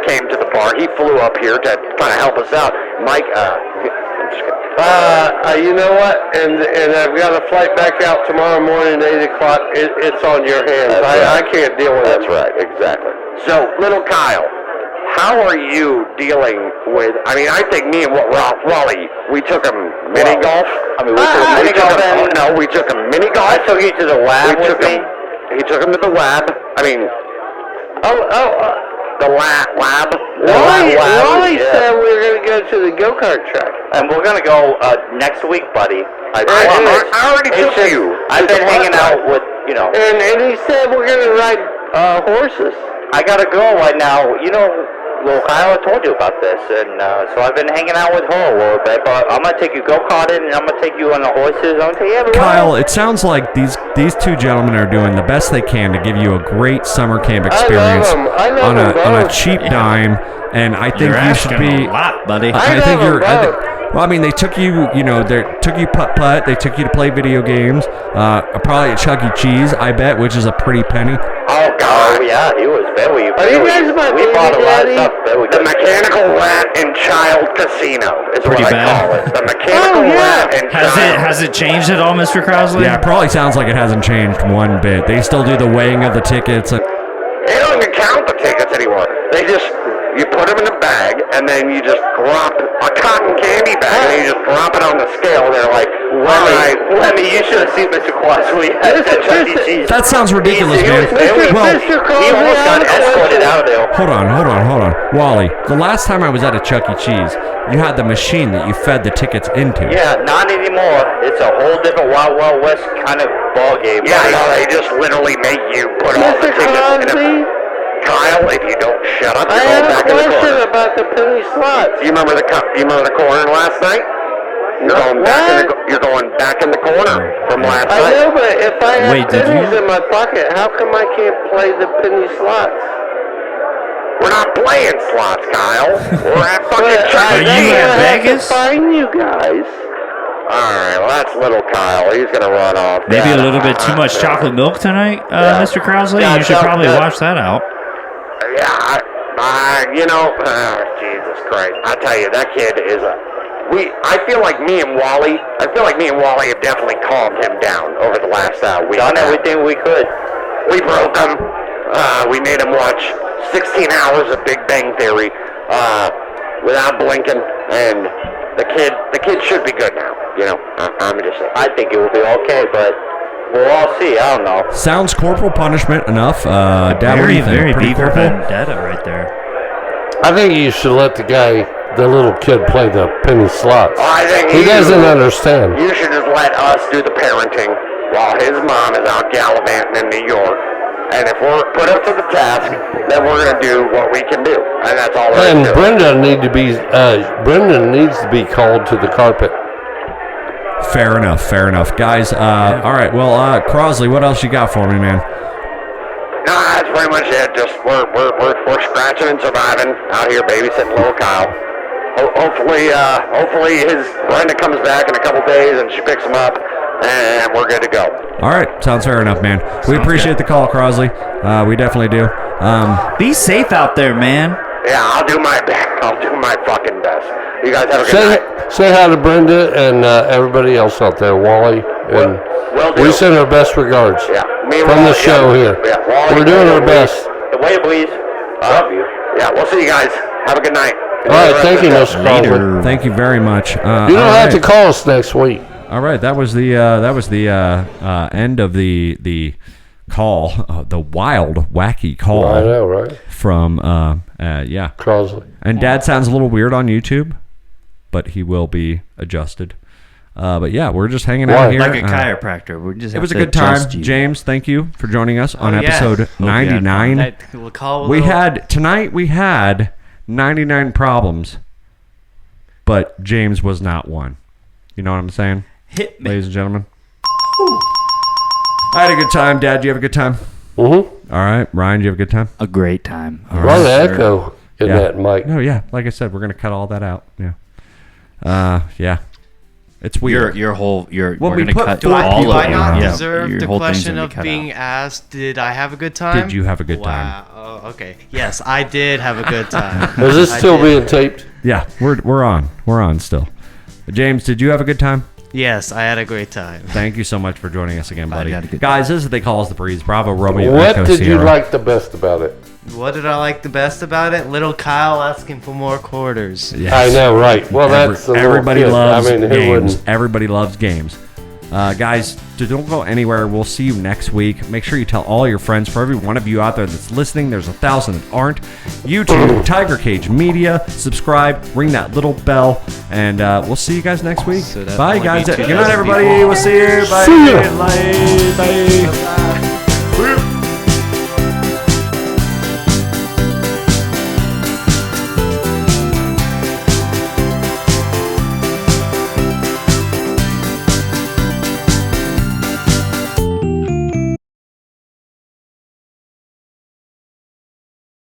came to the bar. He flew up here to kind of help us out. Mike, I'm just kidding. You know what? And I've got a flight back out tomorrow morning at 8 o'clock. It's on your hands. I can't deal with it. That's right, exactly. So, little Kyle, how are you dealing with? I mean, I think me and Wally, we took him mini golf. I mean, we took him mini golf. I took you to the lab with me. He took him to the lab. I mean, the lab. Wally said we were going to go to the go-kart track. And we're going to go next week, buddy. I already took you. I've been hanging out with, And he said we're going to ride horses. I got to go right now. Well, Kyle told you about this, and so I've been hanging out with her a little bit, but I'm going to take you go-karting, and I'm going to take you on the horses. I'm going to take you everywhere. Kyle, it sounds like these two gentlemen are doing the best they can to give you a great summer camp experience on a cheap dime, and I think you should be a lot, buddy. I think you're. Well, I mean, they took you, they took you putt-putt. They took you to play video games. Probably at Chuck E. Cheese, I bet, which is a pretty penny. Oh, God. Oh, yeah, he was very. We bought a lot of stuff. The Mechanical Rat and Child Casino is Pretty what bad. I call it. The Mechanical Rat and Child. Has it changed at all, Mr. Crosley? Yeah, it probably sounds like it hasn't changed one bit. They still do the weighing of the tickets. They don't even count the tickets anymore. You put them in a bag, and then you just drop a cotton candy bag, and you just drop it on the scale. They're like, Lemmy, you should have seen Mr. Crosley at Chuck E. Cheese. That sounds ridiculous, man. He almost got escorted out of there. Hold on. Wally, the last time I was at a Chuck E. Cheese, you had the machine that you fed the tickets into. Yeah, not anymore. It's a whole different Wild Wild West kind of ball game. Yeah, no, they just literally make you put all the tickets in a... Kyle, if you don't shut up, you're going back in the corner. I have a question about the penny slots. You remember the corner last night? You're going back in the corner from last night. I know, but if I have pennies in my pocket, how come I can't play the penny slots? We're not playing slots, Kyle. We're at fucking Chuck E. Are you at Vegas? Find you guys. right, well, that's little Kyle. He's going to run off. Maybe a little bit too much chocolate milk tonight, Mr. Crosley. You should probably wash that out. Yeah, Jesus Christ. I tell you, that kid is I feel like me and Wally have definitely calmed him down over the last week. Done everything we could. We broke him. We made him watch 16 hours of Big Bang Theory without blinking, and the kid should be good now. I'm just saying. I think it will be okay, but we'll all see. I don't know. Sounds corporal punishment enough. Dad, Very Pretty Beaver corporal? Vendetta right there. I think you should let the little kid play the penny slots. I think he doesn't understand. You should just let us do the parenting while his mom is out gallivanting in New York. And if we're put up to the task, then we're going to do what we can do. And that's all we're going to do. Brendan needs to be called to the carpet. Fair enough. Guys, all right. Well, Crosley, what else you got for me, man? No, that's pretty much it. Just we're scratching and surviving out here babysitting little Kyle. Hopefully his Brenda comes back in a couple days and she picks him up, and we're good to go. All right, sounds fair enough, man. We appreciate the call, Crosley. We definitely do. Be safe out there, man. Yeah, I'll do my best. I'll do my fucking best. You guys have a good night. Say hi to Brenda and everybody else out there, Wally. And we send our best regards from the show here. Yeah, Wally, we're doing our best. The way, please. I love you. Yeah, we'll see you guys. Have a good night. All right, thank you, Mr. Crosley. Thank you very much. You don't have to call us next week. All right, that was the end of the call, the wild, wacky call. I know, right? From Crosley. And Dad sounds a little weird on YouTube, but he will be adjusted. But yeah, we're just hanging out here. Like a chiropractor. It was a good time. James, thank you for joining us on episode 99. We had 99 problems, but James was not one. You know what I'm saying? Hit me. Ladies and gentlemen. I had a good time. Dad, do you have a good time? Mm-hmm. All right. Ryan, do you have a good time? A great time. A lot of echo in that mic. No, yeah. Like I said, we're going to cut all that out. Yeah. Yeah. It's weird. We're going to cut do all I of it. not Yeah. deserve Your the whole thing's question gonna of be cut being out. asked, did I have a good time? Did you have a good time? Wow. Oh, okay. Yes, I did have a good time. Is this still being taped? Yeah, we're on. We're on still. James, did you have a good time? Yes, I had a great time. Thank you so much for joining us again, buddy. Guys, this is what they call us the Breeze. Bravo, Romeo, What Echo, did you Sierra. like the best about it? What did I like the best about it? Little Kyle asking for more quarters. Yes. I know, right? Well, that's everybody loves who games. wouldn't? Everybody loves games. Guys, don't go anywhere. We'll see you next week. Make sure you tell all your friends. For every one of you out there that's listening, there's 1,000 that aren't. YouTube, Tiger Cage Media. Subscribe. Ring that little bell. And we'll see you guys next week. Bye, guys. Good night, everybody. We'll see you. Bye. See ya. Bye.